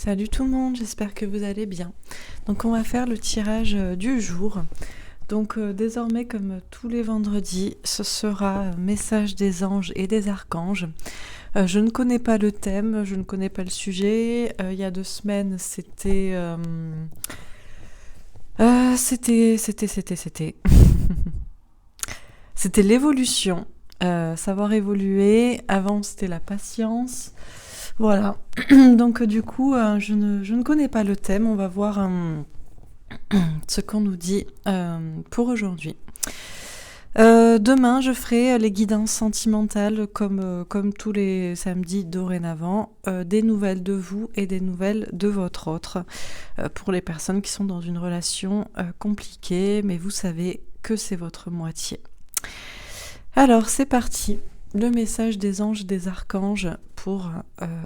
Salut tout le monde, j'espère que vous allez bien. Donc on va faire le tirage du jour. Donc désormais, comme tous les vendredis, ce sera message des anges et des archanges. Je ne connais pas le thème, je ne connais pas le sujet. Il y a 2 semaines, c'était l'évolution. Savoir évoluer. Avant, c'était la patience. Voilà. Donc du coup, je ne connais pas le thème. On va voir ce qu'on nous dit pour aujourd'hui. Demain, je ferai les guidances sentimentales comme tous les samedis dorénavant, des nouvelles de vous et des nouvelles de votre autre, pour les personnes qui sont dans une relation compliquée, mais vous savez que c'est votre moitié. Alors, c'est parti. Le message des anges et des archanges pour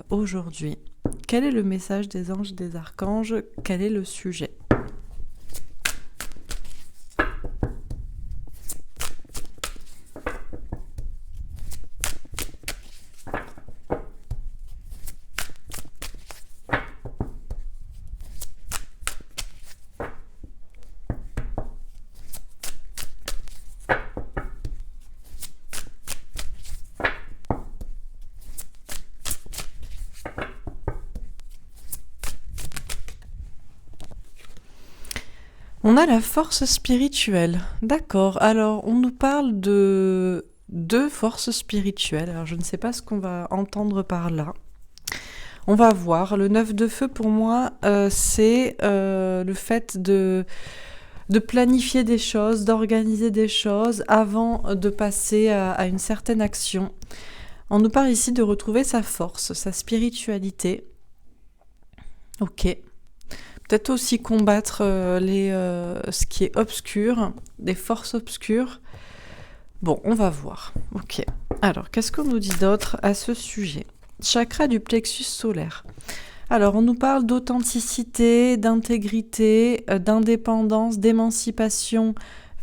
aujourd'hui. Quel est le message des anges et des archanges? Quel est le sujet? On a la force spirituelle. D'accord. Alors, on nous parle de deux forces spirituelles. Alors, je ne sais pas ce qu'on va entendre par là. On va voir. Le 9 de feu, pour moi, c'est le fait de planifier des choses, d'organiser des choses avant de passer à une certaine action. On nous parle ici de retrouver sa force, sa spiritualité. Ok. Peut-être aussi combattre ce qui est obscur, des forces obscures. Bon, on va voir. Ok. Alors, qu'est-ce qu'on nous dit d'autre à ce sujet? Chakra du plexus solaire. Alors, on nous parle d'authenticité, d'intégrité, d'indépendance, d'émancipation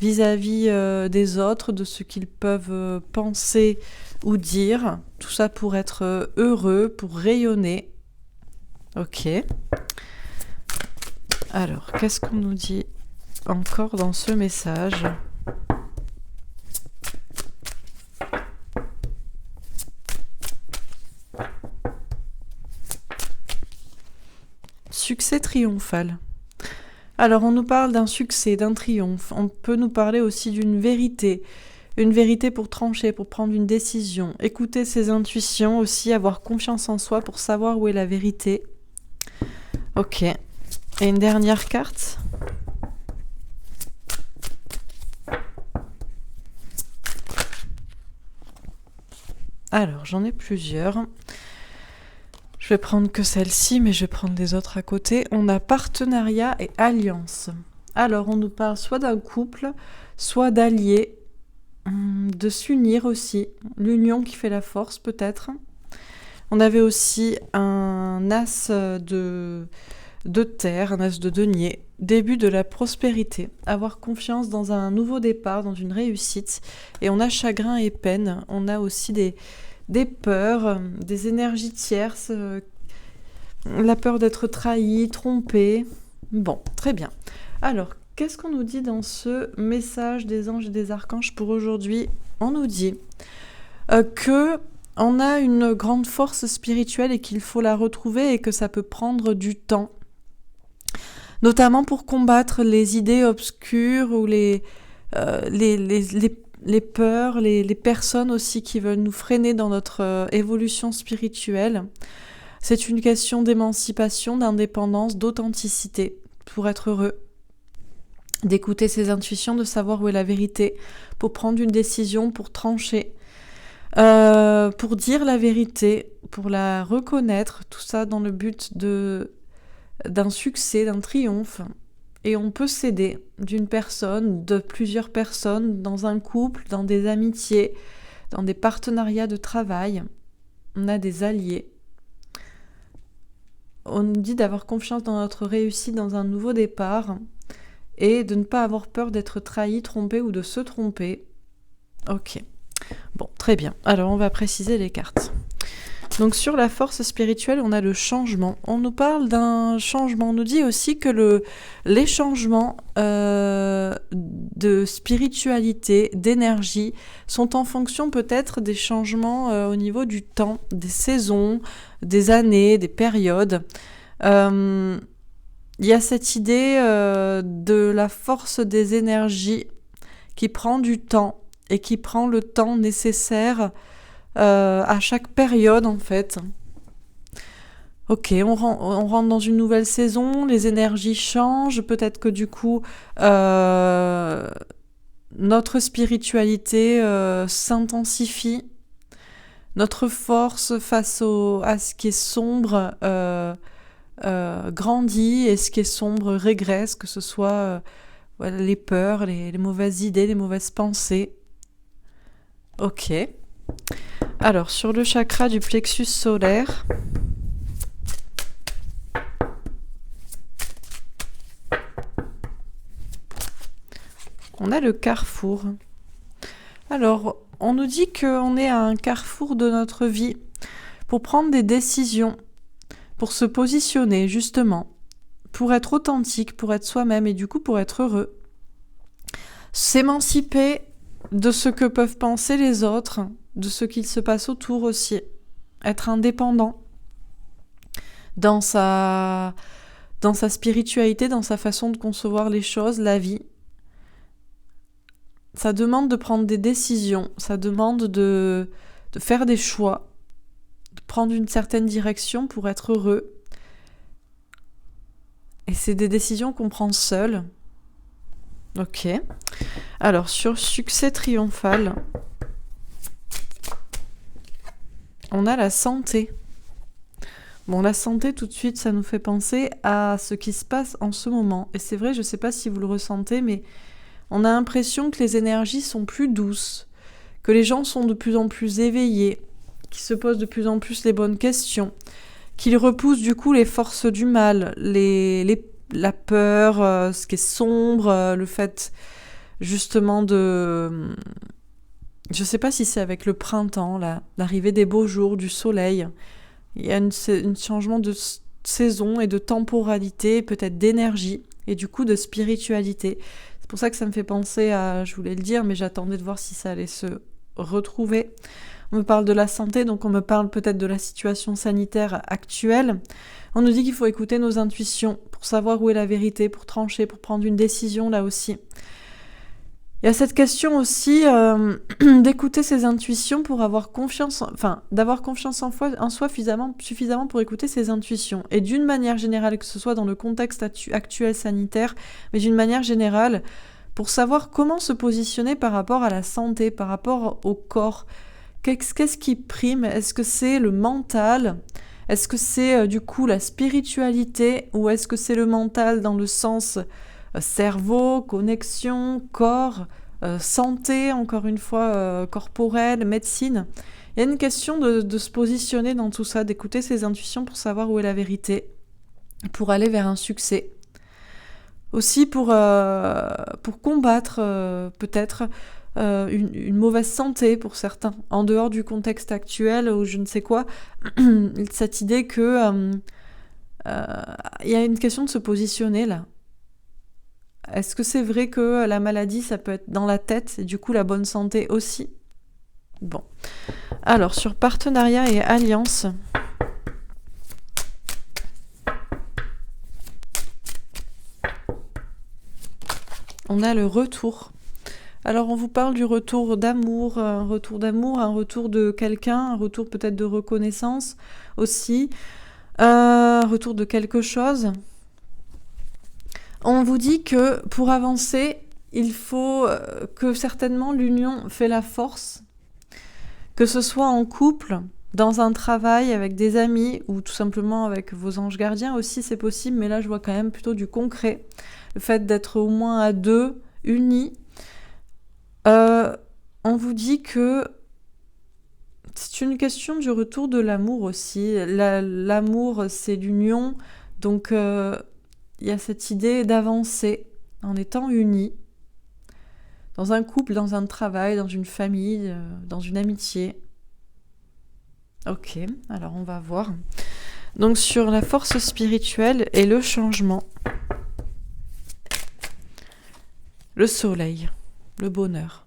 vis-à-vis des autres, de ce qu'ils peuvent penser ou dire. Tout ça pour être heureux, pour rayonner. Ok. Alors, qu'est-ce qu'on nous dit encore dans ce message? Succès triomphal. Alors, on nous parle d'un succès, d'un triomphe. On peut nous parler aussi d'une vérité. Une vérité pour trancher, pour prendre une décision. Écouter ses intuitions aussi, avoir confiance en soi pour savoir où est la vérité. Ok. Et une dernière carte. Alors, j'en ai plusieurs. Je vais prendre que celle-ci, mais je vais prendre les autres à côté. On a partenariat et alliance. Alors, on nous parle soit d'un couple, soit d'alliés, de s'unir aussi. L'union qui fait la force, peut-être. On avait aussi un as de terre, un as de denier, début de la prospérité, avoir confiance dans un nouveau départ, dans une réussite. Et on a chagrin et peine, on a aussi des peurs, des énergies tierces, la peur d'être trahi, trompé. Bon, très bien. Alors, qu'est-ce qu'on nous dit dans ce message des anges et des archanges pour aujourd'hui? On nous dit que on a une grande force spirituelle et qu'il faut la retrouver et que ça peut prendre du temps. Notamment pour combattre les idées obscures ou les peurs, les personnes aussi qui veulent nous freiner dans notre évolution spirituelle. C'est une question d'émancipation, d'indépendance, d'authenticité pour être heureux, d'écouter ses intuitions, de savoir où est la vérité, pour prendre une décision, pour trancher, pour dire la vérité, pour la reconnaître, tout ça dans le but d'un succès, d'un triomphe. Et on peut s'aider d'une personne, de plusieurs personnes, dans un couple, dans des amitiés, dans des partenariats de travail. On a des alliés. On nous dit d'avoir confiance dans notre réussite, dans un nouveau départ, et de ne pas avoir peur d'être trahi, trompé ou de se tromper. Ok. Bon, très bien. Alors, on va préciser les cartes. Donc sur la force spirituelle, on a le changement. On nous parle d'un changement. On nous dit aussi que les changements de spiritualité, d'énergie, sont en fonction peut-être des changements au niveau du temps, des saisons, des années, des périodes. Il y a cette idée de la force des énergies qui prend du temps et qui prend le temps nécessaire à chaque période en fait. Ok, on rentre dans une nouvelle saison, les énergies changent, peut-être que du coup notre spiritualité s'intensifie, notre force face à ce qui est sombre grandit et ce qui est sombre régresse, que ce soit voilà, les peurs, les mauvaises idées, les mauvaises pensées. Ok. Alors, sur le chakra du plexus solaire, on a le carrefour. Alors, on nous dit qu'on est à un carrefour de notre vie pour prendre des décisions, pour se positionner justement, pour être authentique, pour être soi-même et du coup pour être heureux. S'émanciper de ce que peuvent penser les autres, de ce qu'il se passe autour aussi. Être indépendant dans sa spiritualité, dans sa façon de concevoir les choses, la vie. Ça demande de prendre des décisions, ça demande de faire des choix, de prendre une certaine direction pour être heureux. Et c'est des décisions qu'on prend seul. Ok. Alors, sur succès triomphal, on a la santé. Bon, la santé, tout de suite, ça nous fait penser à ce qui se passe en ce moment. Et c'est vrai, je ne sais pas si vous le ressentez, mais on a l'impression que les énergies sont plus douces, que les gens sont de plus en plus éveillés, qu'ils se posent de plus en plus les bonnes questions, qu'ils repoussent du coup les forces du mal, la peur, ce qui est sombre, le fait justement de... Je ne sais pas si c'est avec le printemps, l'arrivée des beaux jours, du soleil. Il y a un changement de saison et de temporalité, peut-être d'énergie, et du coup de spiritualité. C'est pour ça que ça me fait penser à, je voulais le dire, mais j'attendais de voir si ça allait se retrouver. On me parle de la santé, donc on me parle peut-être de la situation sanitaire actuelle. On nous dit qu'il faut écouter nos intuitions pour savoir où est la vérité, pour trancher, pour prendre une décision là aussi. Il y a cette question aussi d'écouter ses intuitions pour avoir confiance, d'avoir confiance en soi suffisamment pour écouter ses intuitions. Et d'une manière générale, que ce soit dans le contexte actuel sanitaire, mais d'une manière générale, pour savoir comment se positionner par rapport à la santé, par rapport au corps. Qu'est-ce qui prime ? Est-ce que c'est le mental ? Est-ce que c'est du coup la spiritualité ? Ou est-ce que c'est le mental dans le sens cerveau, connexion, corps, santé, encore une fois, corporelle, médecine. Il y a une question de se positionner dans tout ça, d'écouter ses intuitions pour savoir où est la vérité, pour aller vers un succès. Aussi pour combattre peut-être une mauvaise santé pour certains, en dehors du contexte actuel ou je ne sais quoi, cette idée que y a une question de se positionner là. Est-ce que c'est vrai que la maladie, ça peut être dans la tête et du coup la bonne santé aussi ? Bon. Alors, sur partenariat et alliance, on a le retour. Alors, on vous parle du retour d'amour, un retour de quelqu'un, un retour peut-être de reconnaissance aussi, un retour de quelque chose. On vous dit que pour avancer, il faut que certainement l'union fait la force, que ce soit en couple, dans un travail, avec des amis ou tout simplement avec vos anges gardiens aussi, c'est possible, mais là je vois quand même plutôt du concret. Le fait d'être au moins à deux, unis. On vous dit que c'est une question du retour de l'amour aussi. L'amour, c'est l'union, donc... il y a cette idée d'avancer en étant unis, dans un couple, dans un travail, dans une famille, dans une amitié. Ok, alors on va voir. Donc sur la force spirituelle et le changement, le soleil, le bonheur.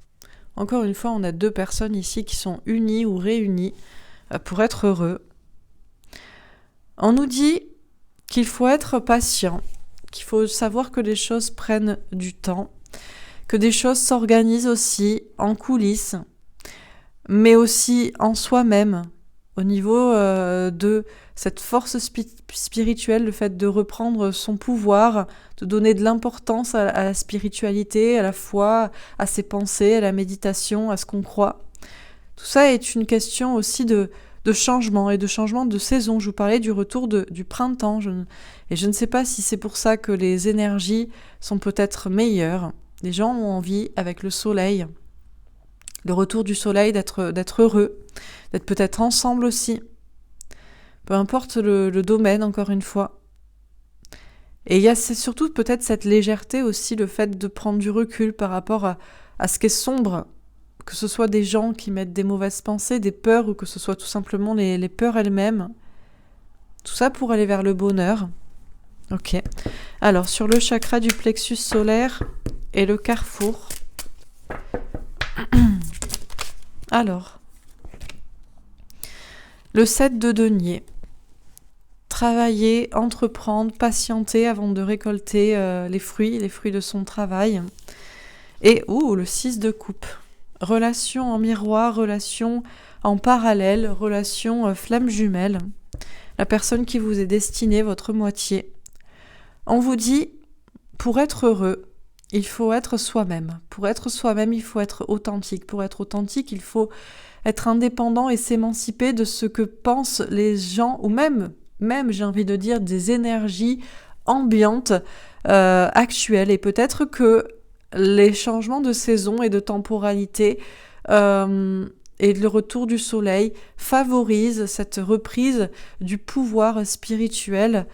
Encore une fois, on a 2 personnes ici qui sont unies ou réunies pour être heureux. On nous dit qu'il faut être patient, qu'il faut savoir que les choses prennent du temps, que des choses s'organisent aussi en coulisses, mais aussi en soi-même, au niveau de cette force spirituelle, le fait de reprendre son pouvoir, de donner de l'importance à la spiritualité, à la foi, à ses pensées, à la méditation, à ce qu'on croit. Tout ça est une question aussi de changement et de changement de saison. Je vous parlais du retour du printemps et je ne sais pas si c'est pour ça que les énergies sont peut-être meilleures. Les gens ont envie, avec le soleil, le retour du soleil, d'être heureux, d'être peut-être ensemble aussi. Peu importe le domaine, encore une fois. Et il y a surtout peut-être cette légèreté aussi, le fait de prendre du recul par rapport à ce qui est sombre, que ce soit des gens qui mettent des mauvaises pensées, des peurs, ou que ce soit tout simplement les peurs elles-mêmes. Tout ça pour aller vers le bonheur. Ok. Alors, sur le chakra du plexus solaire et le carrefour. Alors, le 7 de denier. Travailler, entreprendre, patienter avant de récolter les fruits de son travail. Et le 6 de coupe. Relation en miroir, relation en parallèle, relation flamme jumelle. La personne qui vous est destinée, votre moitié. On vous dit, pour être heureux, il faut être soi-même. Pour être soi-même, il faut être authentique. Pour être authentique, il faut être indépendant et s'émanciper de ce que pensent les gens, ou même j'ai envie de dire, des énergies ambiantes actuelles. Et peut-être que les changements de saison et de temporalité et le retour du soleil favorisent cette reprise du pouvoir spirituel.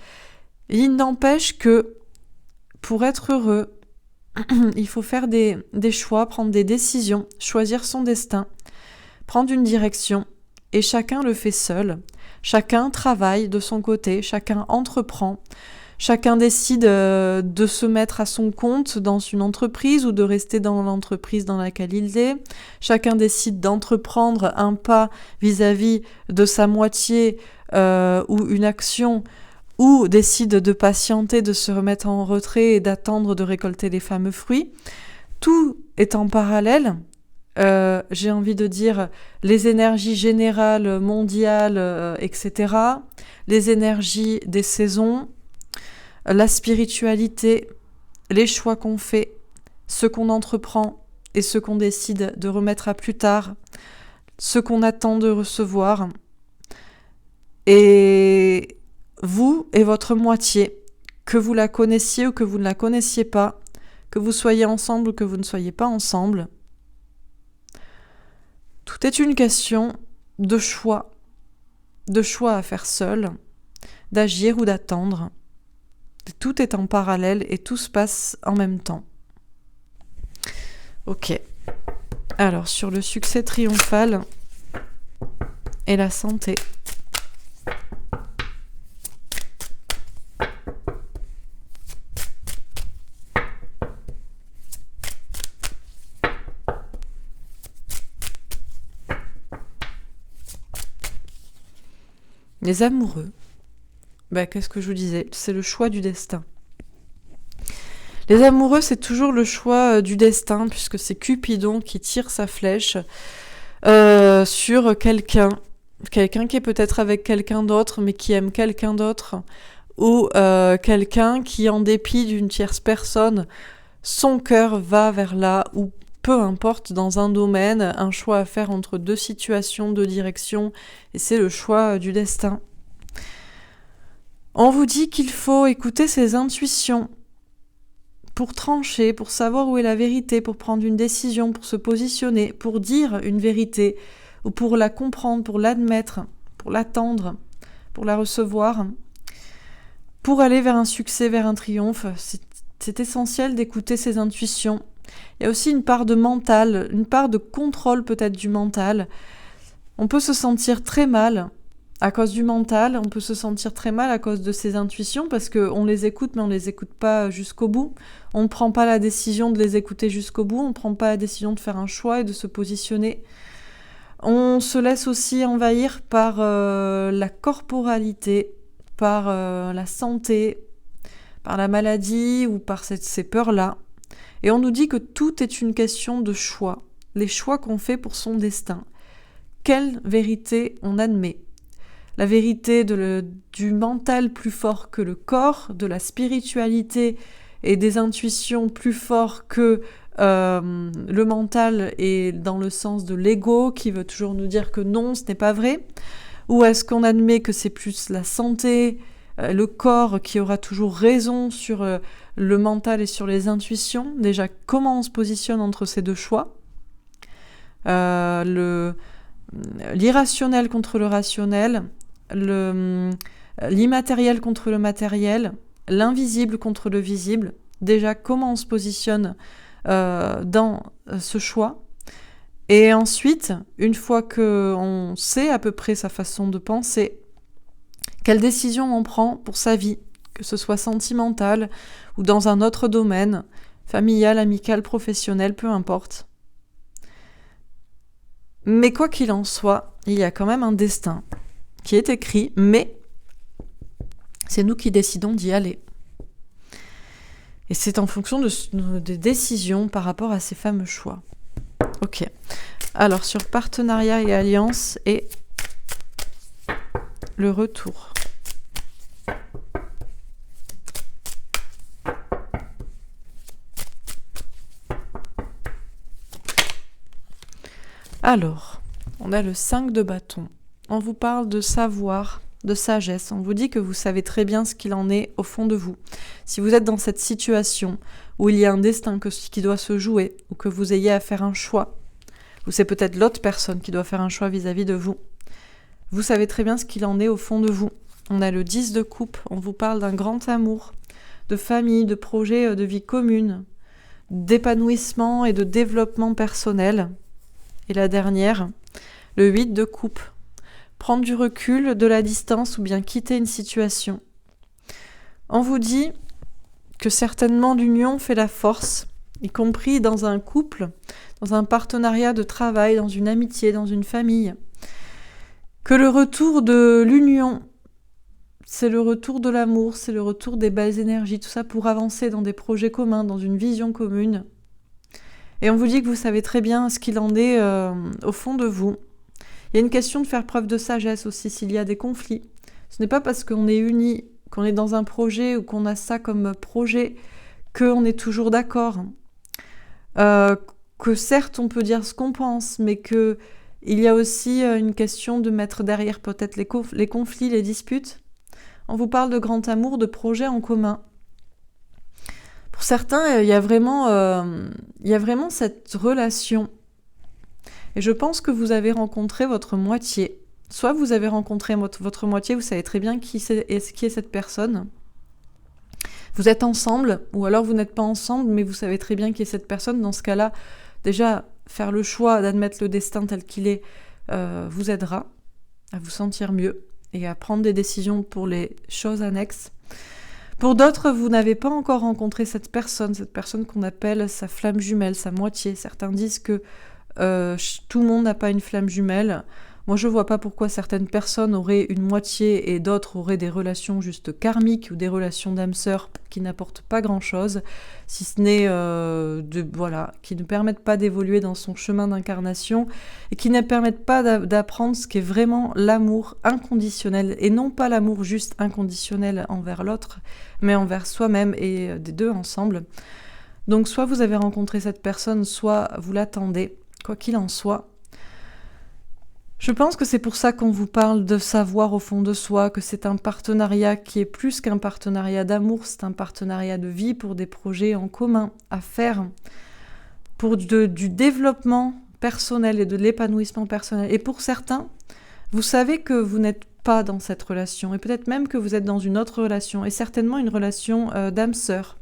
Il n'empêche que pour être heureux, il faut faire des choix, prendre des décisions, choisir son destin, prendre une direction, et chacun le fait seul. Chacun travaille de son côté, chacun entreprend, chacun décide de se mettre à son compte dans une entreprise ou de rester dans l'entreprise dans laquelle il est. Chacun décide d'entreprendre un pas vis-à-vis de sa moitié ou une action, ou décide de patienter, de se remettre en retrait et d'attendre de récolter les fameux fruits. Tout est en parallèle. J'ai envie de dire les énergies générales, mondiales, etc., les énergies des saisons, la spiritualité, les choix qu'on fait, ce qu'on entreprend et ce qu'on décide de remettre à plus tard, ce qu'on attend de recevoir. Et vous et votre moitié, que vous la connaissiez ou que vous ne la connaissiez pas, que vous soyez ensemble ou que vous ne soyez pas ensemble, tout est une question de choix à faire seul, d'agir ou d'attendre. Tout est en parallèle et tout se passe en même temps. Ok. Alors, sur le succès triomphal et la santé. Les amoureux, qu'est-ce que je vous disais ? C'est le choix du destin. Les amoureux, c'est toujours le choix du destin, puisque c'est Cupidon qui tire sa flèche sur quelqu'un qui est peut-être avec quelqu'un d'autre, mais qui aime quelqu'un d'autre, ou quelqu'un qui, en dépit d'une tierce personne, son cœur va vers là, ou peu importe, dans un domaine, un choix à faire entre 2 situations, 2 directions, et c'est le choix du destin. On vous dit qu'il faut écouter ses intuitions pour trancher, pour savoir où est la vérité, pour prendre une décision, pour se positionner, pour dire une vérité, ou pour la comprendre, pour l'admettre, pour l'attendre, pour la recevoir, pour aller vers un succès, vers un triomphe. C'est essentiel d'écouter ses intuitions. Il y a aussi une part de mental, une part de contrôle peut-être du mental. On peut se sentir très mal à cause du mental, on peut se sentir très mal à cause de ses intuitions parce qu'on les écoute mais on les écoute pas jusqu'au bout. On ne prend pas la décision de les écouter jusqu'au bout, on ne prend pas la décision de faire un choix et de se positionner. On se laisse aussi envahir par la corporalité, par la santé, par la maladie ou par ces peurs-là. Et on nous dit que tout est une question de choix, les choix qu'on fait pour son destin. Quelle vérité on admet ? La vérité du mental plus fort que le corps, de la spiritualité et des intuitions plus fort que le mental et dans le sens de l'ego qui veut toujours nous dire que non, ce n'est pas vrai? Ou est-ce qu'on admet que c'est plus la santé, le corps qui aura toujours raison sur le mental et sur les intuitions? Déjà, comment on se positionne entre ces deux choix? L'irrationnel contre le rationnel, l'immatériel contre le matériel, l'invisible contre le visible. Déjà, comment on se positionne dans ce choix? Et ensuite, une fois qu'on sait à peu près sa façon de penser, quelle décision on prend pour sa vie, que ce soit sentimentale ou dans un autre domaine, familial, amical, professionnel, peu importe. Mais quoi qu'il en soit, il y a quand même un destin qui est écrit, mais c'est nous qui décidons d'y aller. Et c'est en fonction des décisions par rapport à ces fameux choix. Ok. Alors, sur partenariat et alliance et le retour. Alors, on a le 5 de bâton. On vous parle de savoir, de sagesse. On vous dit que vous savez très bien ce qu'il en est au fond de vous. Si vous êtes dans cette situation où il y a un destin qui doit se jouer, ou que vous ayez à faire un choix, ou c'est peut-être l'autre personne qui doit faire un choix vis-à-vis de vous, vous savez très bien ce qu'il en est au fond de vous. On a le 10 de coupe. On vous parle d'un grand amour, de famille, de projet, de vie commune, d'épanouissement et de développement personnel. Et la dernière, le 8 de coupe. Prendre du recul, de la distance ou bien quitter une situation. On vous dit que certainement l'union fait la force, y compris dans un couple, dans un partenariat de travail, dans une amitié, dans une famille. Que le retour de l'union, c'est le retour de l'amour, c'est le retour des belles énergies, tout ça pour avancer dans des projets communs, dans une vision commune. Et on vous dit que vous savez très bien ce qu'il en est au fond de vous. Il y a une question de faire preuve de sagesse aussi s'il y a des conflits. Ce n'est pas parce qu'on est unis, qu'on est dans un projet ou qu'on a ça comme projet qu'on est toujours d'accord. Que certes on peut dire ce qu'on pense, mais qu'il y a aussi une question de mettre derrière peut-être les conflits, les disputes. On vous parle de grand amour, de projets en commun. Pour certains, il y a vraiment cette relation. Et je pense que vous avez rencontré votre moitié. Soit vous avez rencontré votre moitié, vous savez très bien qui est cette personne. Vous êtes ensemble, ou alors vous n'êtes pas ensemble, mais vous savez très bien qui est cette personne. Dans ce cas-là, déjà, faire le choix d'admettre le destin tel qu'il est vous aidera à vous sentir mieux et à prendre des décisions pour les choses annexes. Pour d'autres, vous n'avez pas encore rencontré cette personne qu'on appelle sa flamme jumelle, sa moitié. Certains disent que tout le monde n'a pas une flamme jumelle. Moi, je vois pas pourquoi certaines personnes auraient une moitié et d'autres auraient des relations juste karmiques ou des relations d'âme sœur qui n'apportent pas grand-chose, si ce n'est qui ne permettent pas d'évoluer dans son chemin d'incarnation et qui ne permettent pas d'apprendre ce qu'est vraiment l'amour inconditionnel et non pas l'amour juste inconditionnel envers l'autre, mais envers soi-même et des deux ensemble. Donc, soit vous avez rencontré cette personne, soit vous l'attendez. Quoi qu'il en soit, je pense que c'est pour ça qu'on vous parle de savoir au fond de soi, que c'est un partenariat qui est plus qu'un partenariat d'amour, c'est un partenariat de vie pour des projets en commun à faire, pour du développement personnel et de l'épanouissement personnel. Et pour certains, vous savez que vous n'êtes pas dans cette relation, et peut-être même que vous êtes dans une autre relation, et certainement une relation d'âme-sœur.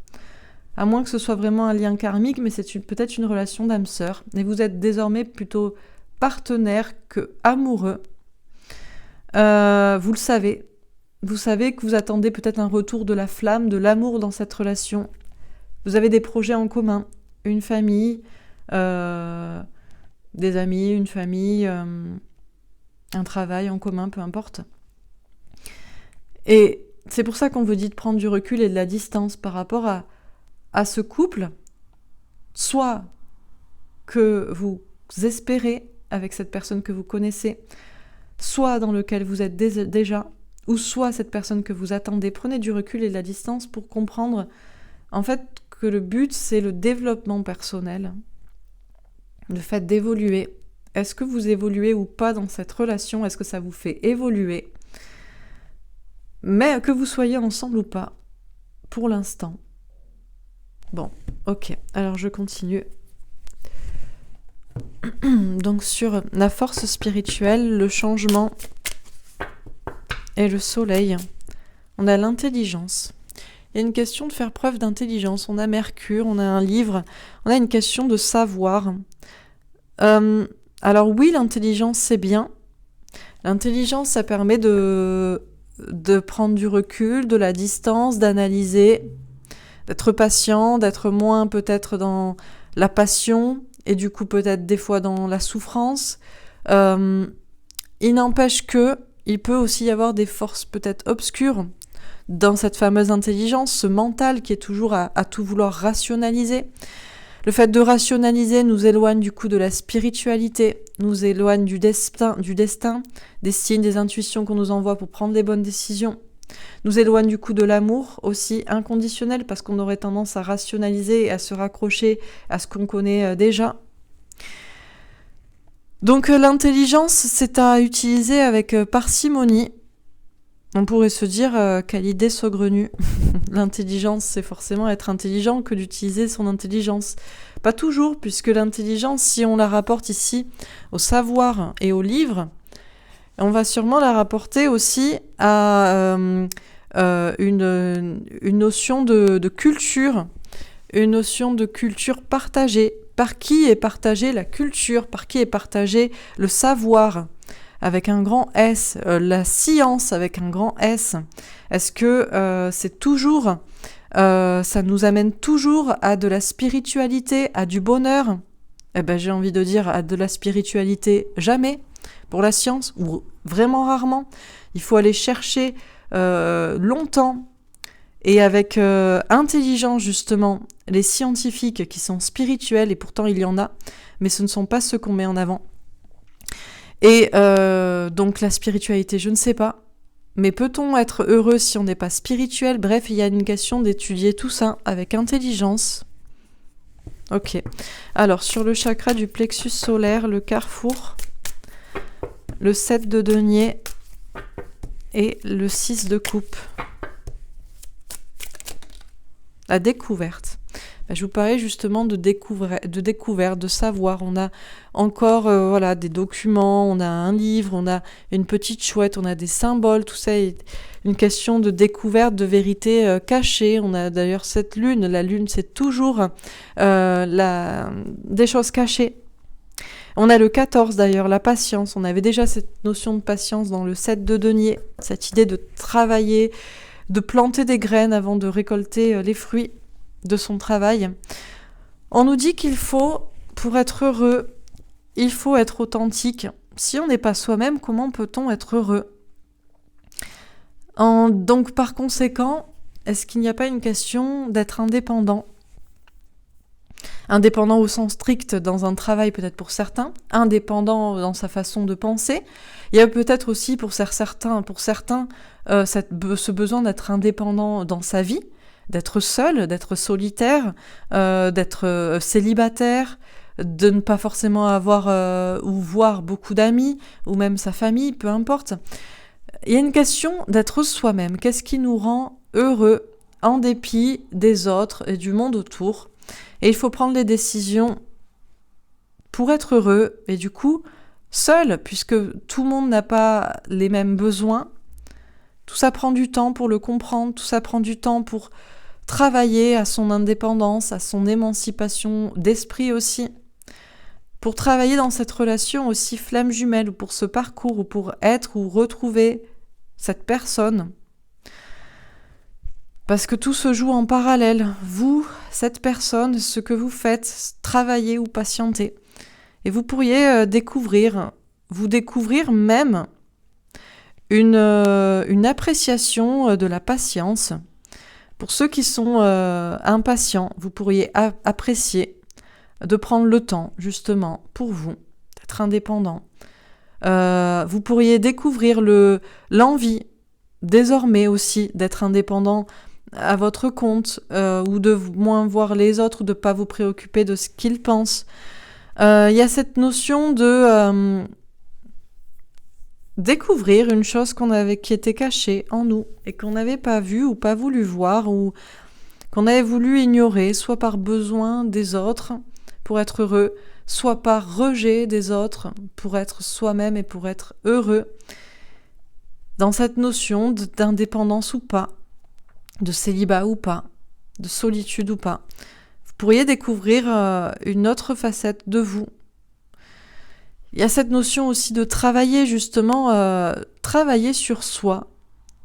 À moins que ce soit vraiment un lien karmique, mais c'est peut-être une relation d'âme-sœur. Et vous êtes désormais plutôt partenaire que amoureux. Vous le savez. Vous savez que vous attendez peut-être un retour de la flamme, de l'amour dans cette relation. Vous avez des projets en commun, une famille, des amis, une famille, un travail en commun, peu importe. Et c'est pour ça qu'on vous dit de prendre du recul et de la distance par rapport à ce couple, soit que vous espérez avec cette personne que vous connaissez, soit dans lequel vous êtes déjà, ou soit cette personne que vous attendez. Prenez du recul et de la distance pour comprendre en fait que le but, c'est le développement personnel, le fait d'évoluer. Est-ce que vous évoluez ou pas dans cette relation? Est-ce que ça vous fait évoluer? Mais que vous soyez ensemble ou pas, pour l'instant. Bon, ok, alors je continue. Donc sur la force spirituelle, le changement et le soleil, on a l'intelligence. Il y a une question de faire preuve d'intelligence. On a Mercure, on a un livre, on a une question de savoir. Alors oui, l'intelligence, c'est bien. L'intelligence, ça permet de prendre du recul, de la distance, d'analyser, d'être patient, d'être moins peut-être dans la passion et du coup peut-être des fois dans la souffrance. Il n'empêche que il peut aussi y avoir des forces peut-être obscures dans cette fameuse intelligence, ce mental qui est toujours à tout vouloir rationaliser. Le fait de rationaliser nous éloigne du coup de la spiritualité, nous éloigne du destin, des signes, des intuitions qu'on nous envoie pour prendre les bonnes décisions, nous éloigne du coup de l'amour aussi inconditionnel parce qu'on aurait tendance à rationaliser et à se raccrocher à ce qu'on connaît déjà. Donc l'intelligence, c'est à utiliser avec parcimonie. On pourrait se dire quelle idée saugrenue. L'intelligence, c'est forcément être intelligent que d'utiliser son intelligence. Pas toujours, puisque l'intelligence, si on la rapporte ici au savoir et au livre, on va sûrement la rapporter aussi à une notion de culture, une notion de culture partagée. Par qui est partagée la culture? Par qui est partagé le savoir? Avec un grand S, la science avec un grand S. Est-ce que c'est toujours, ça nous amène toujours à de la spiritualité, à du bonheur? Eh ben, j'ai envie de dire à de la spiritualité, jamais. Pour la science, ou vraiment rarement. Il faut aller chercher longtemps et avec intelligence justement les scientifiques qui sont spirituels, et pourtant il y en a, mais ce ne sont pas ceux qu'on met en avant. Et donc la spiritualité, je ne sais pas. Mais peut-on être heureux si on n'est pas spirituel? Bref, il y a une question d'étudier tout ça avec intelligence. Ok. Alors, sur le chakra du plexus solaire, le carrefour, le 7 de denier et le 6 de coupe. La découverte. Je vous parlais justement de découverte, de savoir. On a encore des documents, on a un livre, on a une petite chouette, on a des symboles, tout ça est une question de découverte, de vérité cachée. On a d'ailleurs cette lune. La lune, c'est toujours des choses cachées. On a le 14 d'ailleurs, la patience. On avait déjà cette notion de patience dans le 7 de denier, cette idée de travailler, de planter des graines avant de récolter les fruits de son travail. On nous dit qu'il faut, pour être heureux, il faut être authentique. Si on n'est pas soi-même, comment peut-on être heureux? Donc par conséquent, est-ce qu'il n'y a pas une question d'être indépendant? Indépendant au sens strict dans un travail peut-être pour certains, indépendant dans sa façon de penser. Il y a peut-être aussi pour certains ce besoin d'être indépendant dans sa vie, d'être seul, d'être solitaire, d'être célibataire, de ne pas forcément avoir ou voir beaucoup d'amis, ou même sa famille, peu importe. Il y a une question d'être soi-même. Qu'est-ce qui nous rend heureux en dépit des autres et du monde autour? Et il faut prendre les décisions pour être heureux, et du coup, seul, puisque tout le monde n'a pas les mêmes besoins. Tout ça prend du temps pour le comprendre, tout ça prend du temps pour travailler à son indépendance, à son émancipation d'esprit aussi, pour travailler dans cette relation aussi flamme jumelle, ou pour ce parcours, ou pour être ou retrouver cette personne. Parce que tout se joue en parallèle. Vous, cette personne, ce que vous faites, travailler ou patienter. Et vous pourriez vous découvrir même une appréciation de la patience. Pour ceux qui sont impatients, vous pourriez apprécier de prendre le temps, justement, pour vous, d'être indépendant. Vous pourriez découvrir l'envie, désormais aussi, d'être indépendant à votre compte, ou de moins voir les autres, de ne pas vous préoccuper de ce qu'ils pensent. Il y a cette notion de découvrir une chose qui était cachée en nous et qu'on n'avait pas vue ou pas voulu voir, ou qu'on avait voulu ignorer, soit par besoin des autres pour être heureux, soit par rejet des autres pour être soi-même et pour être heureux. Dans cette notion d'indépendance ou pas, de célibat ou pas, de solitude ou pas, vous pourriez découvrir une autre facette de vous. Il y a cette notion aussi de travailler justement, travailler sur soi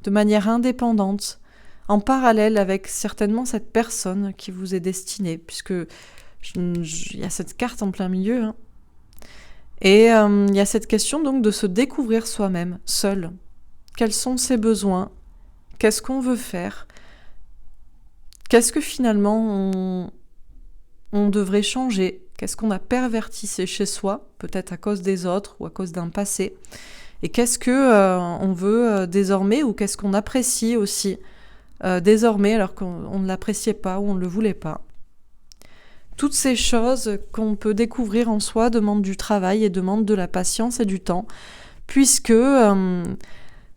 de manière indépendante, en parallèle avec certainement cette personne qui vous est destinée, puisque il y a cette carte en plein milieu. Hein. Et il y a cette question donc de se découvrir soi-même, seul. Quels sont ses besoins? Qu'est-ce qu'on veut faire? Qu'est-ce que finalement on devrait changer? Qu'est-ce qu'on a perverti chez soi, peut-être à cause des autres ou à cause d'un passé? Et qu'est-ce que on veut désormais, ou qu'est-ce qu'on apprécie aussi désormais alors qu'on ne l'appréciait pas ou on ne le voulait pas? Toutes ces choses qu'on peut découvrir en soi demandent du travail et demandent de la patience et du temps, puisque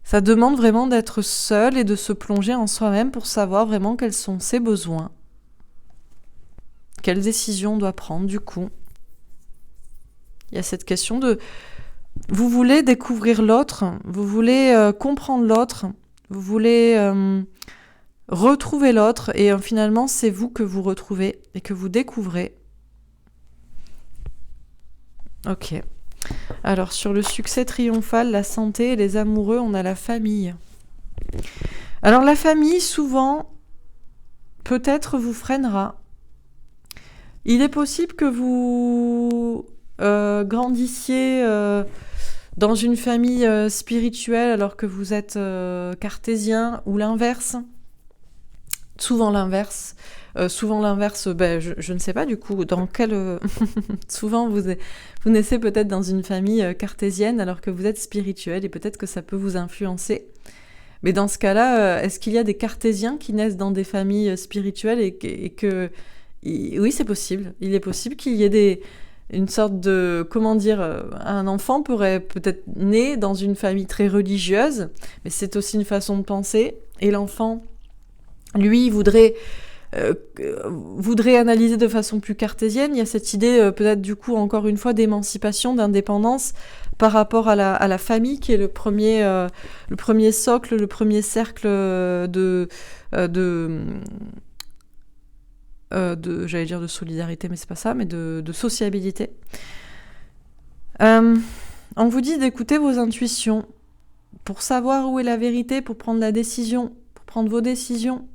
ça demande vraiment d'être seul et de se plonger en soi-même pour savoir vraiment quels sont ses besoins. Quelle décision on doit prendre du coup? Il y a cette question de... Vous voulez découvrir l'autre, vous voulez comprendre l'autre, vous voulez retrouver l'autre, et finalement c'est vous que vous retrouvez et que vous découvrez. Ok. Alors sur le succès triomphal, la santé et les amoureux, on a la famille. Alors la famille, souvent, peut-être vous freinera. Il est possible que vous grandissiez dans une famille spirituelle alors que vous êtes cartésien, ou l'inverse. Souvent l'inverse. Je ne sais pas du coup dans quel... Souvent vous naissez peut-être dans une famille cartésienne alors que vous êtes spirituel, et peut-être que ça peut vous influencer. Mais dans ce cas-là, est-ce qu'il y a des cartésiens qui naissent dans des familles spirituelles et que... Oui, c'est possible. Il est possible qu'il y ait une sorte de... Comment dire, un enfant pourrait peut-être naître dans une famille très religieuse, mais c'est aussi une façon de penser. Et l'enfant, lui, voudrait analyser de façon plus cartésienne. Il y a cette idée, peut-être du coup, encore une fois, d'émancipation, d'indépendance par rapport à la famille, qui est le premier socle, le premier cercle j'allais dire de solidarité, mais c'est pas ça, mais de sociabilité. On vous dit d'écouter vos intuitions pour savoir où est la vérité, pour prendre la décision, pour prendre vos décisions.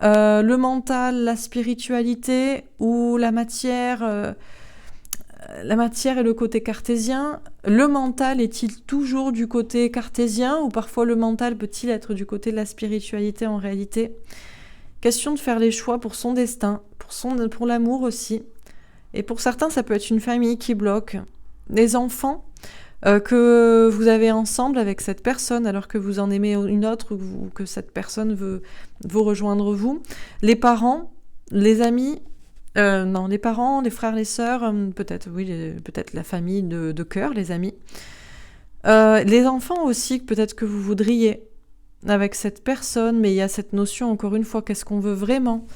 Le mental, la spiritualité ou la matière et le côté cartésien. Le mental est-il toujours du côté cartésien, ou parfois le mental peut-il être du côté de la spiritualité en réalité? Question de faire les choix pour son destin, pour l'amour aussi. Et pour certains, ça peut être une famille qui bloque. Des enfants que vous avez ensemble avec cette personne alors que vous en aimez une autre, ou que cette personne veut vous rejoindre vous. Les parents, les amis, les parents, les frères, les sœurs, peut-être la famille de cœur, les amis. Les enfants aussi, peut-être que vous voudriez avec cette personne, mais il y a cette notion, encore une fois, qu'est-ce qu'on veut vraiment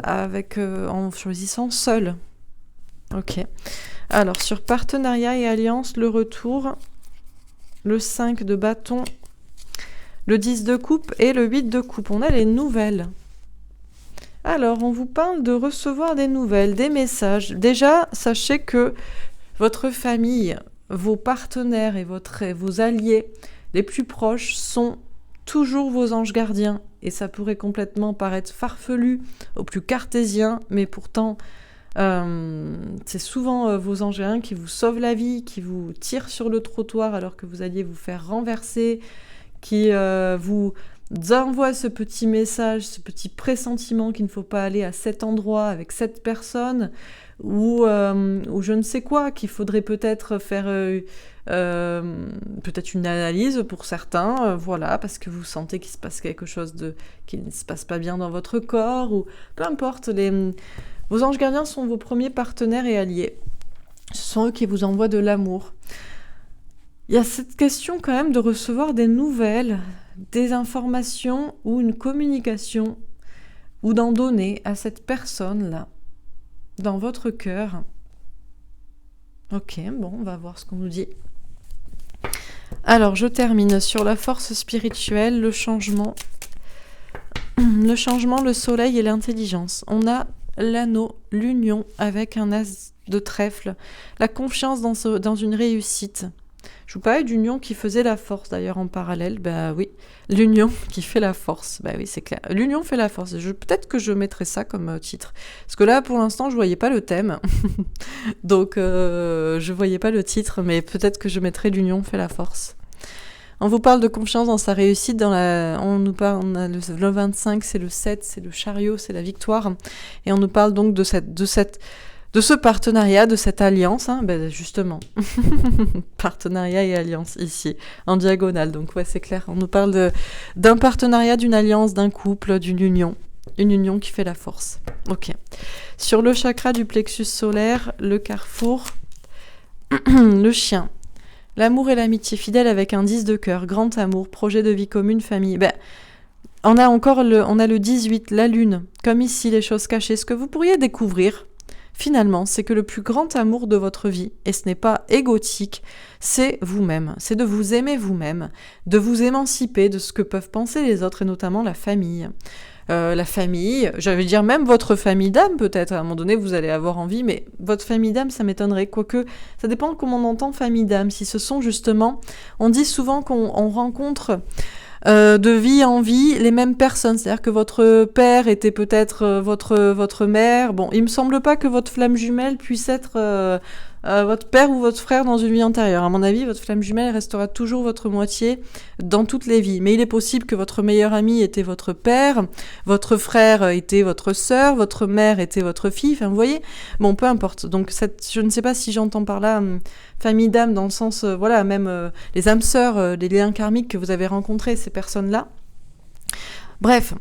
en choisissant seul. Ok. Alors, sur partenariat et alliance, le retour, le 5 de bâton, le 10 de coupe et le 8 de coupe. On a les nouvelles. Alors, on vous parle de recevoir des nouvelles, des messages. Déjà, sachez que votre famille, vos partenaires et vos alliés les plus proches sont toujours vos anges gardiens. Et ça pourrait complètement paraître farfelu au plus cartésien, mais pourtant, c'est souvent vos anges gardiens qui vous sauvent la vie, qui vous tirent sur le trottoir alors que vous alliez vous faire renverser, qui vous envoient ce petit message, ce petit pressentiment qu'il ne faut pas aller à cet endroit avec cette personne, ou je ne sais quoi, qu'il faudrait peut-être faire peut-être une analyse pour certains, voilà, parce que vous sentez qu'il se passe quelque chose qui ne se passe pas bien dans votre corps, ou peu importe. Vos anges gardiens sont vos premiers partenaires et alliés. Ce sont eux qui vous envoient de l'amour. Il y a cette question quand même de recevoir des nouvelles, des informations ou une communication, ou d'en donner à cette personne-là, dans votre cœur. Ok, bon, on va voir ce qu'on nous dit. Alors, je termine sur la force spirituelle, le changement, le soleil et l'intelligence. On a l'anneau, l'union avec un as de trèfle, la confiance dans une réussite. Je vous parlais d'union qui faisait la force, d'ailleurs, en parallèle. Ben oui, l'union qui fait la force. Ben oui, c'est clair. L'union fait la force. Peut-être que je mettrai ça comme titre. Parce que là, pour l'instant, je voyais pas le thème. Donc, je voyais pas le titre, mais peut-être que je mettrai l'union fait la force. On vous parle de confiance dans sa réussite. On a le 25, c'est le 7, c'est le chariot, c'est la victoire. Et on nous parle donc de ce partenariat, de cette alliance, hein, ben justement. Partenariat et alliance, ici, en diagonale. Donc ouais, c'est clair. On nous parle d'un partenariat, d'une alliance, d'un couple, d'une union. Une union qui fait la force. Ok. Sur le chakra du plexus solaire, le carrefour, le chien. L'amour et l'amitié fidèle avec un 10 de cœur, grand amour, projet de vie commune, famille. Ben, on a le 18, la lune. Comme ici, les choses cachées. Ce que vous pourriez découvrir, finalement, c'est que le plus grand amour de votre vie, et ce n'est pas égotique, c'est vous-même. C'est de vous aimer vous-même, de vous émanciper de ce que peuvent penser les autres, et notamment la famille. J'allais dire même votre famille d'âme peut-être, à un moment donné vous allez avoir envie, mais votre famille d'âme ça m'étonnerait, quoique ça dépend de comment on entend famille d'âme, si ce sont justement, on dit souvent qu'on rencontre de vie en vie les mêmes personnes, c'est-à-dire que votre père était peut-être votre mère, bon il me semble pas que votre flamme jumelle puisse être votre père ou votre frère dans une vie antérieure. À mon avis, votre flamme jumelle restera toujours votre moitié dans toutes les vies. Mais il est possible que votre meilleur ami était votre père, votre frère était votre sœur, votre mère était votre fille. Enfin, vous voyez. Bon, peu importe. Donc, je ne sais pas si j'entends par là famille d'âme dans le sens, voilà, même les âmes sœurs, les liens karmiques que vous avez rencontrés, ces personnes-là. Bref.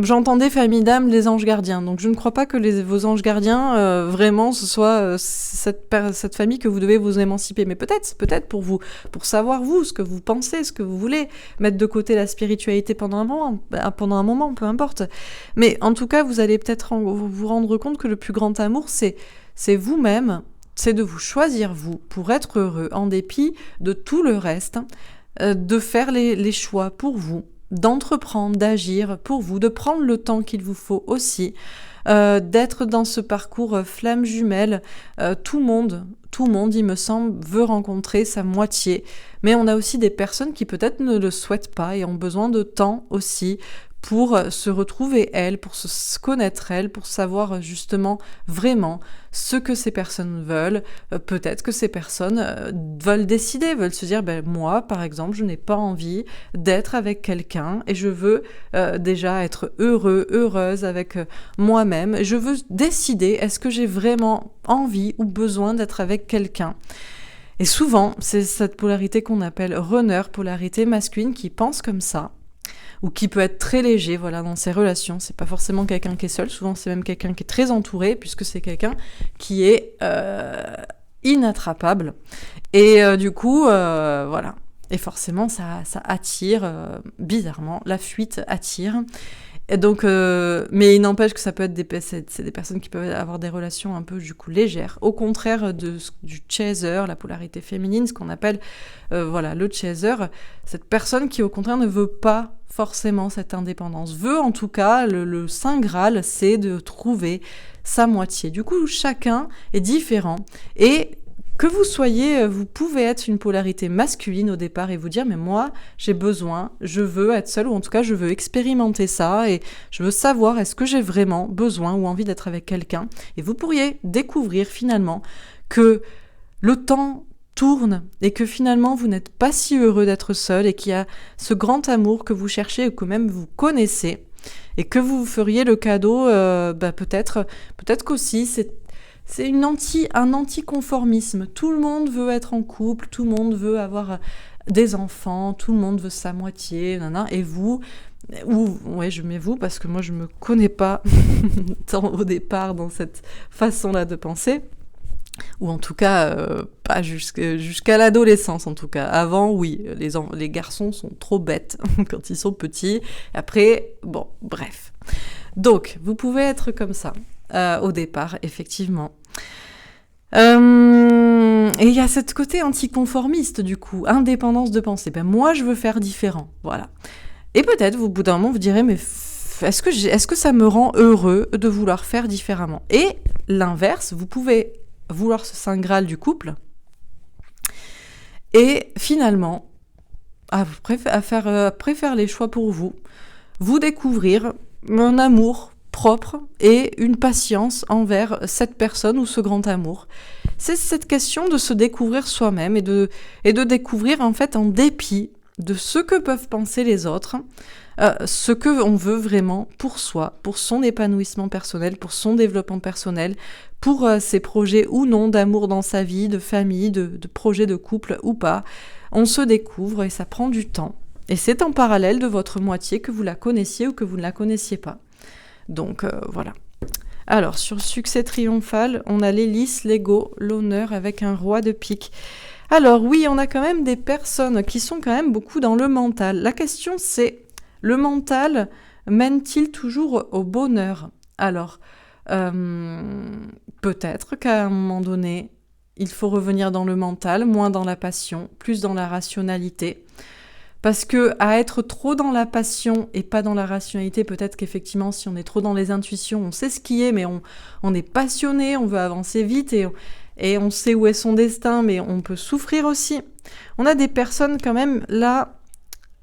J'entendais famille d'âme, les anges gardiens. Donc je ne crois pas que vos anges gardiens, vraiment, ce soit cette famille que vous devez vous émanciper. Mais peut-être pour vous, pour savoir vous, ce que vous pensez, ce que vous voulez, mettre de côté la spiritualité pendant un moment, peu importe. Mais en tout cas, vous allez peut-être vous rendre compte que le plus grand amour, c'est vous-même, c'est de vous choisir vous pour être heureux, en dépit de tout le reste, de faire les choix pour vous, d'entreprendre, d'agir pour vous, de prendre le temps qu'il vous faut aussi, d'être dans ce parcours flamme jumelle. Tout le monde, il me semble, veut rencontrer sa moitié, mais on a aussi des personnes qui peut-être ne le souhaitent pas et ont besoin de temps aussi pour se retrouver elles, pour se connaître elles, pour savoir justement vraiment ce que ces personnes veulent. Peut-être que ces personnes veulent décider, veulent se dire, moi par exemple, je n'ai pas envie d'être avec quelqu'un et je veux déjà être heureuse avec moi-même. Je veux décider, est-ce que j'ai vraiment envie ou besoin d'être avec quelqu'un ? Et souvent, c'est cette polarité qu'on appelle runner, polarité masculine, qui pense comme ça, ou qui peut être très léger, voilà, dans ses relations. C'est pas forcément quelqu'un qui est seul, souvent c'est même quelqu'un qui est très entouré, puisque c'est quelqu'un qui est inattrapable. Et du coup, voilà. Et forcément, ça attire, bizarrement, la fuite attire. Et donc, mais il n'empêche que ça peut être c'est des personnes qui peuvent avoir des relations un peu du coup légères. Au contraire du chaser, la polarité féminine, ce qu'on appelle le chaser, cette personne qui au contraire ne veut pas forcément cette indépendance, veut en tout cas, le saint graal, c'est de trouver sa moitié. Du coup, chacun est différent et Que vous pouvez être une polarité masculine au départ et vous dire, mais moi, j'ai besoin, je veux être seule, ou en tout cas, je veux expérimenter ça, et je veux savoir est-ce que j'ai vraiment besoin ou envie d'être avec quelqu'un. Et vous pourriez découvrir finalement que le temps tourne et que finalement, vous n'êtes pas si heureux d'être seul et qu'il y a ce grand amour que vous cherchez ou que même vous connaissez et que vous feriez le cadeau, peut-être qu'aussi, c'est un anticonformisme. Tout le monde veut être en couple, tout le monde veut avoir des enfants, tout le monde veut sa moitié, et vous, je mets vous parce que moi je me connais pas au départ dans cette façon-là de penser, ou en tout cas pas jusqu'à l'adolescence en tout cas. Avant, oui, les garçons sont trop bêtes quand ils sont petits. Après, bon, bref. Donc, vous pouvez être comme ça au départ, effectivement. Et il y a ce côté anticonformiste, du coup, indépendance de pensée. Moi, je veux faire différent, voilà. Et peut-être, au bout d'un moment, vous direz, mais est-ce que ça me rend heureux de vouloir faire différemment ? Et l'inverse, vous pouvez vouloir ce saint graal du couple, et finalement, après faire les choix pour vous découvrir un amour propre et une patience envers cette personne ou ce grand amour. C'est cette question de se découvrir soi-même et de découvrir en fait en dépit de ce que peuvent penser les autres, ce que on veut vraiment pour soi, pour son épanouissement personnel, pour son développement personnel, pour ses projets ou non d'amour dans sa vie, de famille, de projets de couple ou pas. On se découvre et ça prend du temps. Et c'est en parallèle de votre moitié, que vous la connaissiez ou que vous ne la connaissiez pas. Donc voilà. Alors sur le succès triomphal, on a l'hélice, l'ego, l'honneur avec un roi de pique. Alors oui, on a quand même des personnes qui sont quand même beaucoup dans le mental. La question c'est, le mental mène-t-il toujours au bonheur ? Alors, peut-être qu'à un moment donné, il faut revenir dans le mental, moins dans la passion, plus dans la rationalité. Parce que à être trop dans la passion et pas dans la rationalité, peut-être qu'effectivement, si on est trop dans les intuitions, on sait ce qui est, mais on est passionné, on veut avancer vite et on sait où est son destin, mais on peut souffrir aussi. On a des personnes quand même, là,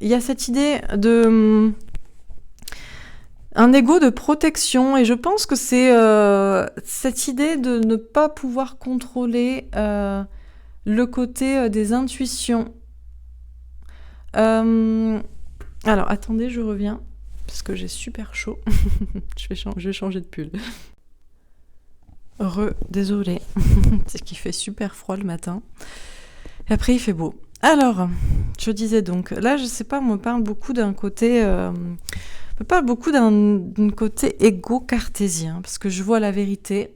il y a cette idée de... un ego de protection, et je pense que c'est cette idée de ne pas pouvoir contrôler le côté des intuitions. Alors, attendez, je reviens, parce que j'ai super chaud. je vais changer de pull. Désolée. C'est qu'il fait super froid le matin. Et après, il fait beau. Alors, je disais donc, là, je sais pas, on me parle beaucoup d'un côté... on me parle beaucoup d'un côté égo-cartésien, parce que je vois la vérité.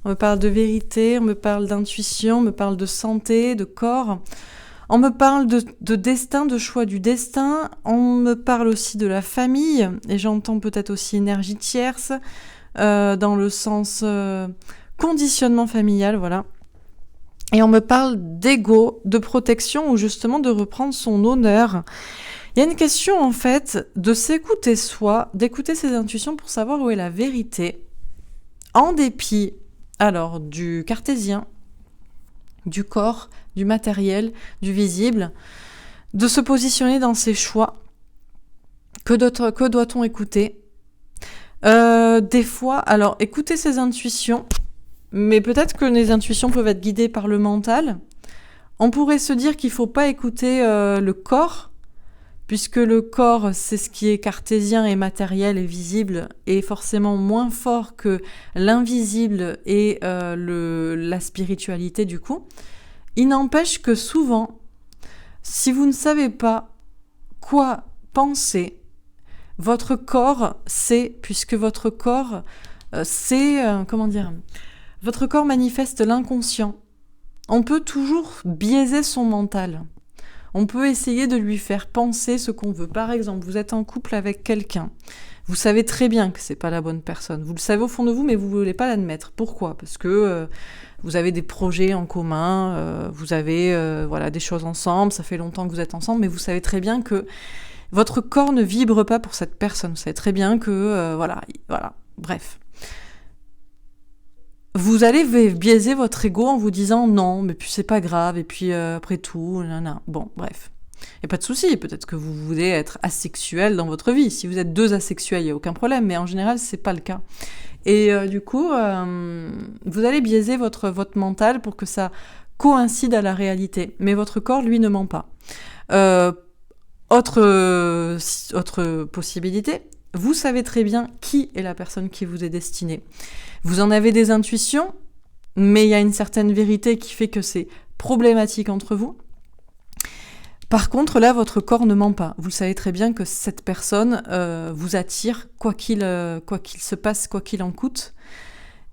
On me parle de vérité, on me parle d'intuition, on me parle de santé, de corps. On me parle de destin, de choix du destin. On me parle aussi de la famille, et j'entends peut-être aussi énergie tierce, dans le sens conditionnement familial, voilà. Et on me parle d'ego, de protection, ou justement de reprendre son honneur. Il y a une question, en fait, de s'écouter soi, d'écouter ses intuitions pour savoir où est la vérité, en dépit, alors, du cartésien, du corps, du matériel, du visible, de se positionner dans ses choix. Que doit-on écouter ? Des fois, alors, écouter ses intuitions, mais peut-être que les intuitions peuvent être guidées par le mental. On pourrait se dire qu'il ne faut pas écouter le corps, puisque le corps, c'est ce qui est cartésien et matériel et visible, et forcément moins fort que l'invisible et la spiritualité du coup. Il n'empêche que souvent, si vous ne savez pas quoi penser, votre corps sait, puisque votre corps votre corps manifeste l'inconscient. On peut toujours biaiser son mental. On peut essayer de lui faire penser ce qu'on veut. Par exemple, vous êtes en couple avec quelqu'un. Vous savez très bien que c'est pas la bonne personne. Vous le savez au fond de vous, mais vous voulez pas l'admettre. Pourquoi ? Parce que vous avez des projets en commun, vous avez des choses ensemble, ça fait longtemps que vous êtes ensemble, mais vous savez très bien que votre corps ne vibre pas pour cette personne. Vous savez très bien que bref. vous allez biaiser votre ego en vous disant non, mais puis c'est pas grave, et puis après tout, nanana. Bon, bref. Il n'y a pas de souci, peut-être que vous voulez être asexuel dans votre vie. Si vous êtes 2 asexuels, il n'y a aucun problème, mais en général, c'est pas le cas. Et du coup, vous allez biaiser votre mental pour que ça coïncide à la réalité. Mais votre corps, lui, ne ment pas. Autre possibilité, vous savez très bien qui est la personne qui vous est destinée. Vous en avez des intuitions, mais il y a une certaine vérité qui fait que c'est problématique entre vous. Par contre, là, votre corps ne ment pas. Vous savez très bien que cette personne vous attire, quoi qu'il se passe, quoi qu'il en coûte.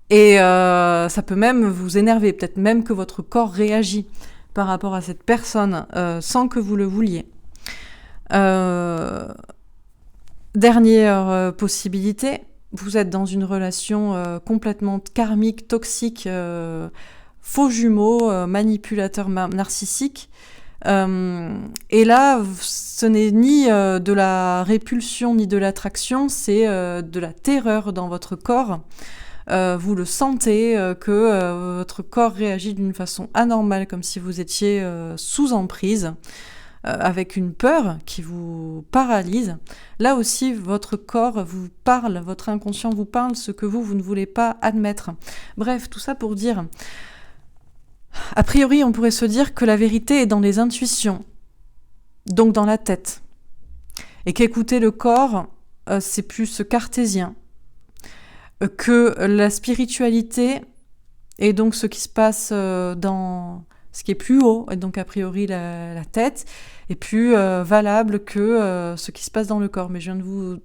Et ça peut même vous énerver, peut-être même que votre corps réagit par rapport à cette personne sans que vous le vouliez. Dernière possibilité, vous êtes dans une relation complètement karmique, toxique, faux jumeau, manipulateur narcissique. Et là, ce n'est ni de la répulsion ni de l'attraction, c'est de la terreur dans votre corps. Vous le sentez que votre corps réagit d'une façon anormale, comme si vous étiez sous emprise, avec une peur qui vous paralyse. Là aussi, votre corps vous parle, votre inconscient vous parle, ce que vous ne voulez pas admettre. Bref, tout ça pour dire... A priori, on pourrait se dire que la vérité est dans les intuitions, donc dans la tête, et qu'écouter le corps, c'est plus cartésien, que la spiritualité est donc ce qui se passe dans ce qui est plus haut, et donc a priori la tête, est plus valable que ce qui se passe dans le corps. Mais je viens de vous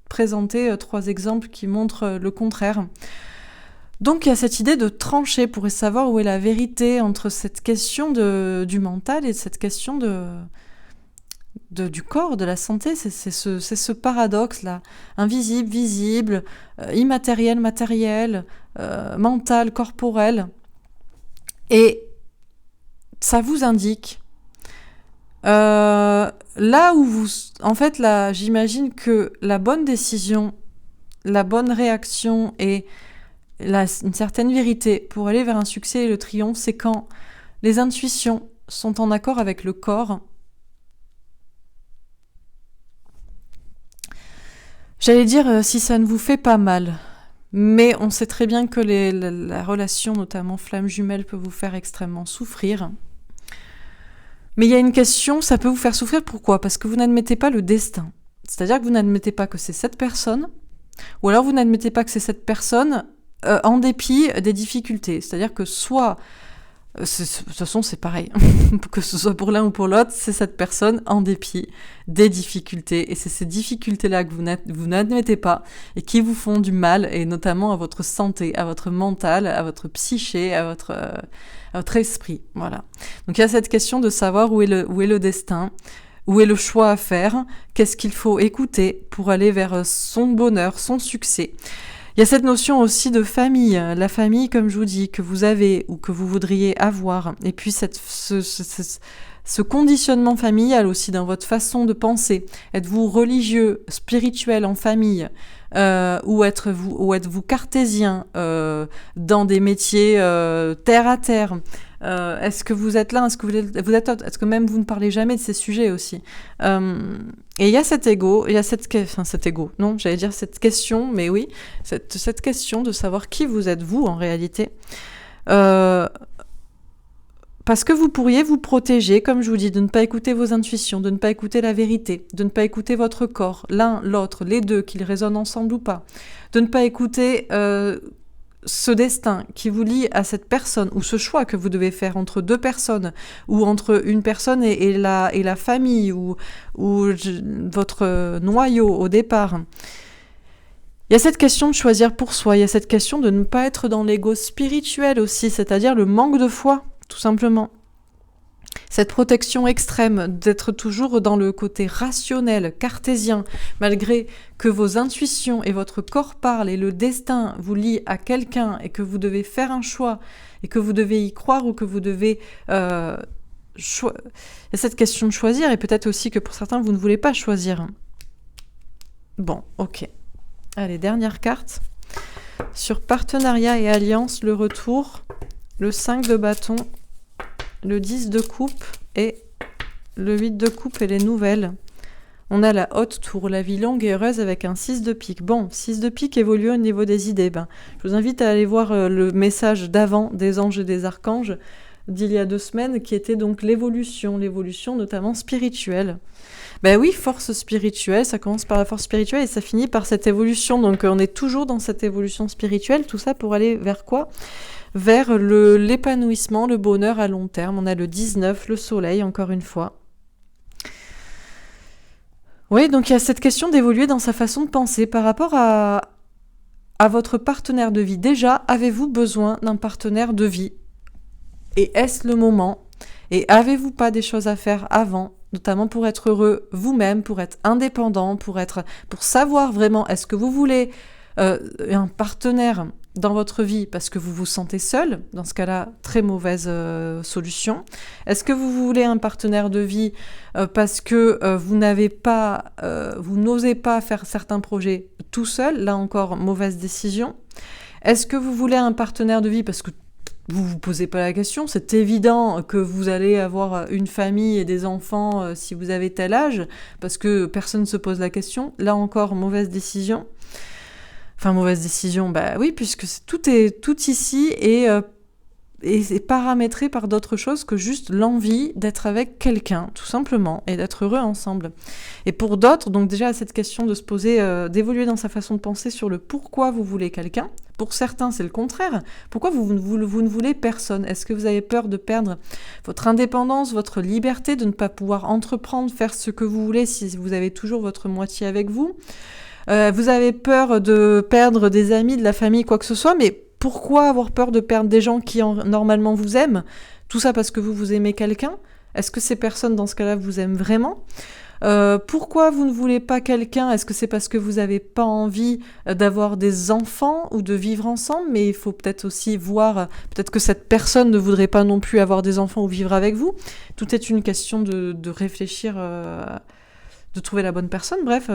présenter 3 exemples qui montrent le contraire. Donc il y a cette idée de trancher pour savoir où est la vérité entre cette question du mental et cette question du corps, de la santé. C'est ce paradoxe-là, invisible, visible, immatériel, matériel, mental, corporel. Et ça vous indique là où vous... En fait, là, j'imagine que la bonne décision, la bonne réaction et... une certaine vérité pour aller vers un succès et le triomphe, c'est quand les intuitions sont en accord avec le corps. J'allais dire si ça ne vous fait pas mal, mais on sait très bien que la relation, notamment flamme jumelle, peut vous faire extrêmement souffrir. Mais il y a une question, ça peut vous faire souffrir, pourquoi ? Parce que vous n'admettez pas le destin. C'est-à-dire que vous n'admettez pas que c'est cette personne, ou alors vous n'admettez pas que c'est cette personne en dépit des difficultés. C'est-à-dire que soit, de toute façon c'est pareil, que ce soit pour l'un ou pour l'autre, c'est cette personne en dépit des difficultés. Et c'est ces difficultés-là que vous n'admettez pas et qui vous font du mal, et notamment à votre santé, à votre mental, à votre psyché, à votre esprit. Voilà. Donc il y a cette question de savoir où est le destin, où est le choix à faire, qu'est-ce qu'il faut écouter pour aller vers son bonheur, son succès. Il y a cette notion aussi de famille, la famille, comme je vous dis, que vous avez ou que vous voudriez avoir. Et puis ce conditionnement familial aussi dans votre façon de penser. Êtes-vous religieux, spirituel en famille, ou êtes-vous cartésien dans des métiers terre à terre? Est-ce que vous êtes là? Est-ce que même vous ne parlez jamais de ces sujets aussi? Et il y a cet ego, il y a cette question, mais oui, cette question de savoir qui vous êtes vous en réalité. Parce que vous pourriez vous protéger, comme je vous dis, de ne pas écouter vos intuitions, de ne pas écouter la vérité, de ne pas écouter votre corps, l'un, l'autre, les deux, qu'ils résonnent ensemble ou pas, de ne pas écouter ce destin qui vous lie à cette personne, ou ce choix que vous devez faire entre 2 personnes, ou entre une personne et la famille, ou votre noyau au départ. Il y a cette question de choisir pour soi, il y a cette question de ne pas être dans l'ego spirituel aussi, c'est-à-dire le manque de foi, tout simplement. Cette protection extrême, d'être toujours dans le côté rationnel, cartésien, malgré que vos intuitions et votre corps parlent et le destin vous lie à quelqu'un et que vous devez faire un choix et que vous devez y croire ou que vous devez... Il y a cette question de choisir, et peut-être aussi que pour certains, vous ne voulez pas choisir. Bon, ok. Allez, dernière carte. Sur partenariat et alliance, le retour, le 5 de bâton, le 10 de coupe et le 8 de coupe et les nouvelles. On a la haute tour, la vie longue et heureuse avec un 6 de pique. Bon, 6 de pique évolue au niveau des idées. Je vous invite à aller voir le message d'avant des anges et des archanges d'il y a 2 semaines, qui était donc l'évolution notamment spirituelle. Oui, force spirituelle, ça commence par la force spirituelle et ça finit par cette évolution. Donc on est toujours dans cette évolution spirituelle, tout ça pour aller vers quoi ? Vers l'épanouissement, le bonheur à long terme. On a le 19, le soleil, encore une fois. Oui, donc il y a cette question d'évoluer dans sa façon de penser par rapport à votre partenaire de vie. Déjà, avez-vous besoin d'un partenaire de vie ? Et est-ce le moment ? Et avez-vous pas des choses à faire avant, notamment pour être heureux vous-même, pour être indépendant, pour savoir vraiment, est-ce que vous voulez un partenaire dans votre vie parce que vous vous sentez seul, dans ce cas-là, très mauvaise solution. Est-ce que vous voulez un partenaire de vie parce que vous n'osez pas faire certains projets tout seul, là encore, mauvaise décision. Est-ce que vous voulez un partenaire de vie parce que vous vous posez pas la question, c'est évident que vous allez avoir une famille et des enfants si vous avez tel âge, parce que personne ne se pose la question, là encore, mauvaise décision. Enfin, mauvaise décision, oui, puisque tout ici et paramétré par d'autres choses que juste l'envie d'être avec quelqu'un, tout simplement, et d'être heureux ensemble. Et pour d'autres, donc déjà cette question de se poser, d'évoluer dans sa façon de penser sur le pourquoi vous voulez quelqu'un. Pour certains, c'est le contraire. Pourquoi vous ne voulez personne ? Est-ce que vous avez peur de perdre votre indépendance, votre liberté, de ne pas pouvoir entreprendre, faire ce que vous voulez si vous avez toujours votre moitié avec vous ? Vous avez peur de perdre des amis, de la famille, quoi que ce soit, mais pourquoi avoir peur de perdre des gens qui normalement vous aiment ? Tout ça parce que vous aimez quelqu'un ? Est-ce que ces personnes, dans ce cas-là, vous aiment vraiment ? Pourquoi vous ne voulez pas quelqu'un ? Est-ce que c'est parce que vous n'avez pas envie d'avoir des enfants ou de vivre ensemble ? Mais il faut peut-être aussi voir, peut-être que cette personne ne voudrait pas non plus avoir des enfants ou vivre avec vous. Tout est une question de réfléchir, de trouver la bonne personne. Bref,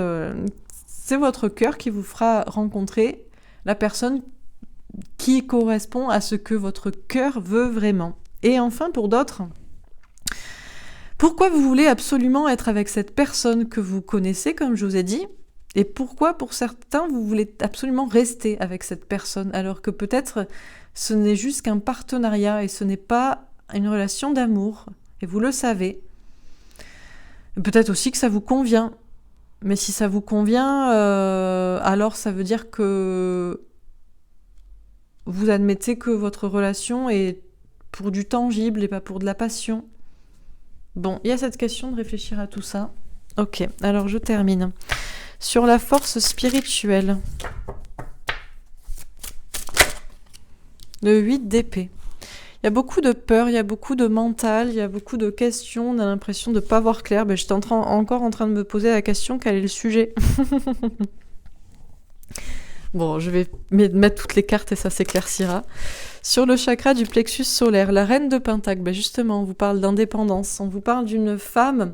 c'est votre cœur qui vous fera rencontrer la personne qui correspond à ce que votre cœur veut vraiment. Et enfin, pour d'autres, pourquoi vous voulez absolument être avec cette personne que vous connaissez, comme je vous ai dit, et pourquoi, pour certains, vous voulez absolument rester avec cette personne, alors que peut-être ce n'est juste qu'un partenariat et ce n'est pas une relation d'amour, et vous le savez. Peut-être aussi que ça vous convient. Mais si ça vous convient, alors ça veut dire que vous admettez que votre relation est pour du tangible et pas pour de la passion. Bon, il y a cette question de réfléchir à tout ça. Ok, alors je termine. Sur la force spirituelle. Le 8 d'épée. Il y a beaucoup de peur, il y a beaucoup de mental, il y a beaucoup de questions, on a l'impression de ne pas voir clair. J'étais encore en train de me poser la question, quel est le sujet ? Bon, je vais mettre toutes les cartes et ça s'éclaircira. Sur le chakra du plexus solaire, la reine de Pentacle, justement, on vous parle d'indépendance, on vous parle d'une femme,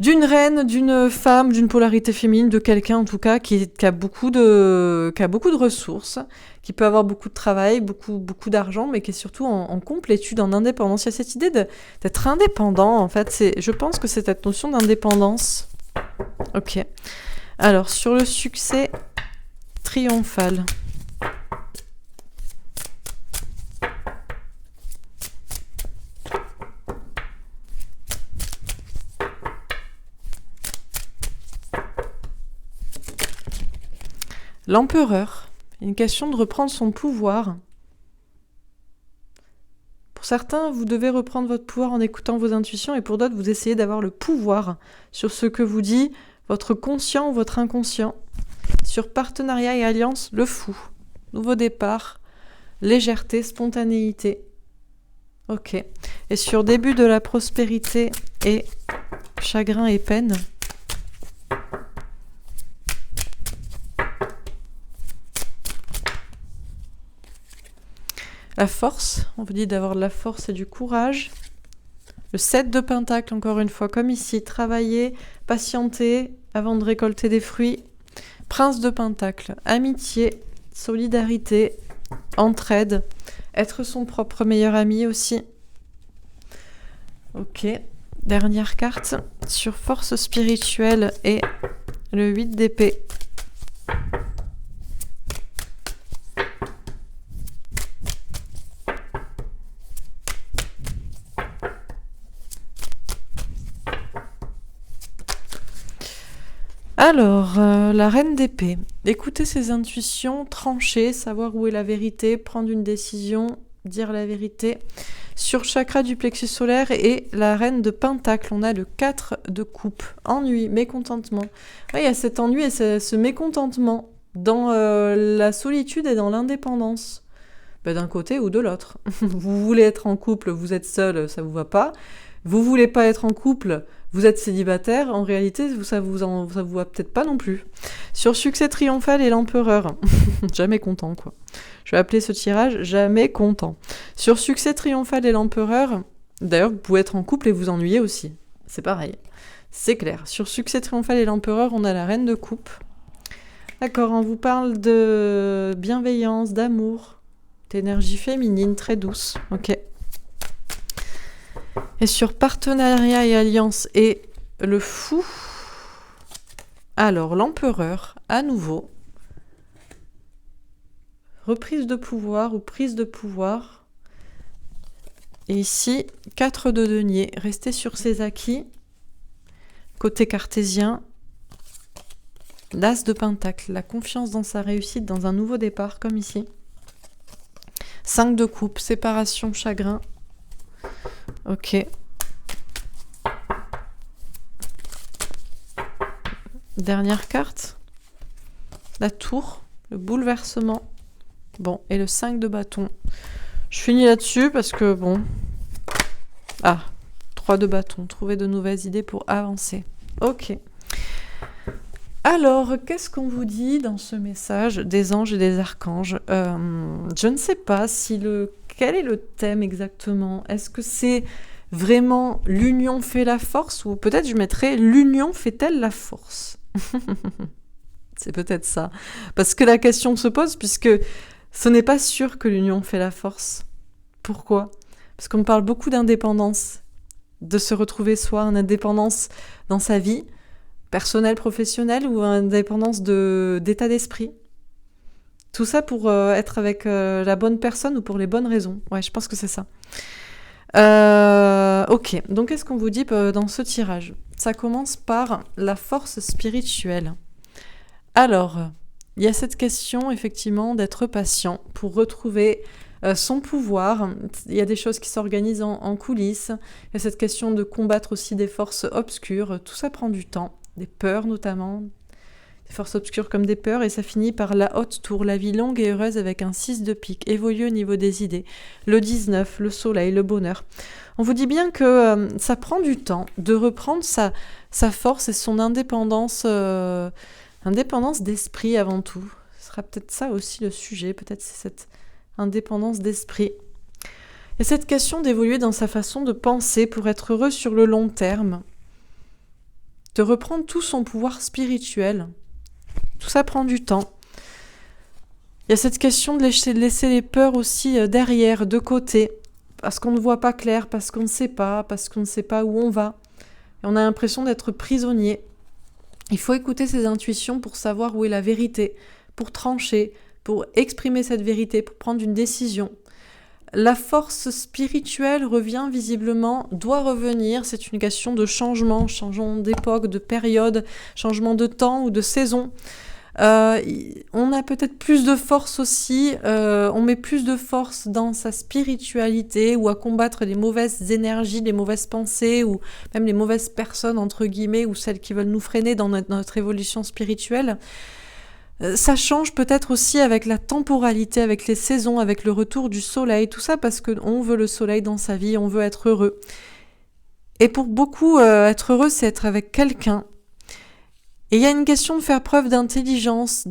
d'une reine, d'une femme, d'une polarité féminine, de quelqu'un en tout cas qui a beaucoup de ressources, qui peut avoir beaucoup de travail, beaucoup d'argent, mais qui est surtout en complétude, en indépendance. Il y a cette idée d'être indépendant, en fait. Je pense que c'est cette notion d'indépendance. Ok. Alors, sur le succès triomphal. L'empereur, une question de reprendre son pouvoir. Pour certains, vous devez reprendre votre pouvoir en écoutant vos intuitions, et pour d'autres, vous essayez d'avoir le pouvoir sur ce que vous dit votre conscient ou votre inconscient. Sur partenariat et alliance, le fou. Nouveau départ, légèreté, spontanéité. Ok. Et sur début de la prospérité et chagrin et peine. La force, on vous dit d'avoir de la force et du courage. Le 7 de Pentacle, encore une fois, comme ici, travailler, patienter avant de récolter des fruits. Prince de Pentacle, amitié, solidarité, entraide, être son propre meilleur ami aussi. Ok, dernière carte sur force spirituelle et le 8 d'épée. Alors, la reine d'épée. Écouter ses intuitions, trancher, savoir où est la vérité, prendre une décision, dire la vérité. Sur le chakra du plexus solaire et la reine de pentacle, on a le 4 de coupe. Ennui, mécontentement. Ouais, il y a cet ennui et ce mécontentement dans la solitude et dans l'indépendance. D'un côté ou de l'autre. Vous voulez être en couple, vous êtes seul, ça vous va pas. Vous voulez pas être en couple, vous êtes célibataire, en réalité, ça vous va peut-être pas non plus. Sur succès triomphal et l'empereur, jamais content quoi. Je vais appeler ce tirage jamais content. Sur succès triomphal et l'empereur, d'ailleurs, vous pouvez être en couple et vous ennuyer aussi. C'est pareil. C'est clair. Sur succès triomphal et l'empereur, on a la reine de coupe. D'accord, on vous parle de bienveillance, d'amour, d'énergie féminine très douce. Ok. Et sur partenariat et alliance et le fou, alors l'empereur, à nouveau, reprise de pouvoir ou prise de pouvoir. Et ici, 4 de denier, rester sur ses acquis. Côté cartésien, l'as de pentacle, la confiance dans sa réussite, dans un nouveau départ, comme ici. 5 de coupe, séparation, chagrin. Ok. Dernière carte. La tour, le bouleversement. Bon, et le 5 de bâton. Je finis là-dessus parce que, bon... Ah, 3 de bâton. Trouver de nouvelles idées pour avancer. Ok. Alors, qu'est-ce qu'on vous dit dans ce message des anges et des archanges ? Je ne sais pas quel est le thème exactement. Est-ce que c'est vraiment l'union fait la force ? Ou peut-être je mettrais l'union fait-elle la force ? C'est peut-être ça. Parce que la question se pose puisque ce n'est pas sûr que l'union fait la force. Pourquoi ? Parce qu'on parle beaucoup d'indépendance, de se retrouver soi, une indépendance dans sa vie, personnelle, professionnelle, ou indépendance d'état d'esprit. Tout ça pour être avec la bonne personne ou pour les bonnes raisons. Ouais, je pense que c'est ça. Ok, donc qu'est-ce qu'on vous dit dans ce tirage ? Ça commence par la force spirituelle. Alors, il y a cette question, effectivement, d'être patient pour retrouver son pouvoir. Il y a des choses qui s'organisent en coulisses. Il y a cette question de combattre aussi des forces obscures. Tout ça prend du temps. Des peurs, notamment. Des forces obscures comme des peurs. Et ça finit par la haute tour. La vie longue et heureuse avec un 6 de pique. Évoluer au niveau des idées. Le 19, le soleil, le bonheur. On vous dit bien que ça prend du temps de reprendre sa force et son indépendance... indépendance d'esprit avant tout. Ce sera peut-être ça aussi le sujet, peut-être c'est cette indépendance d'esprit. Et cette question d'évoluer dans sa façon de penser pour être heureux sur le long terme, de reprendre tout son pouvoir spirituel. Tout ça prend du temps. Il y a cette question de laisser les peurs aussi derrière, de côté, parce qu'on ne voit pas clair, parce qu'on ne sait pas où on va. Et on a l'impression d'être prisonnier. Il faut écouter ses intuitions pour savoir où est la vérité, pour trancher, pour exprimer cette vérité, pour prendre une décision. La force spirituelle revient visiblement, doit revenir, c'est une question de changement d'époque, de période, changement de temps ou de saison. On a peut-être plus de force aussi, on met plus de force dans sa spiritualité ou à combattre les mauvaises énergies, les mauvaises pensées ou même les mauvaises personnes entre guillemets ou celles qui veulent nous freiner dans notre évolution spirituelle. Ça change peut-être aussi avec la temporalité, avec les saisons, avec le retour du soleil, tout ça parce qu'on veut le soleil dans sa vie, on veut être heureux. Et pour beaucoup, être heureux, c'est être avec quelqu'un. Et il y a une question de faire preuve d'intelligence,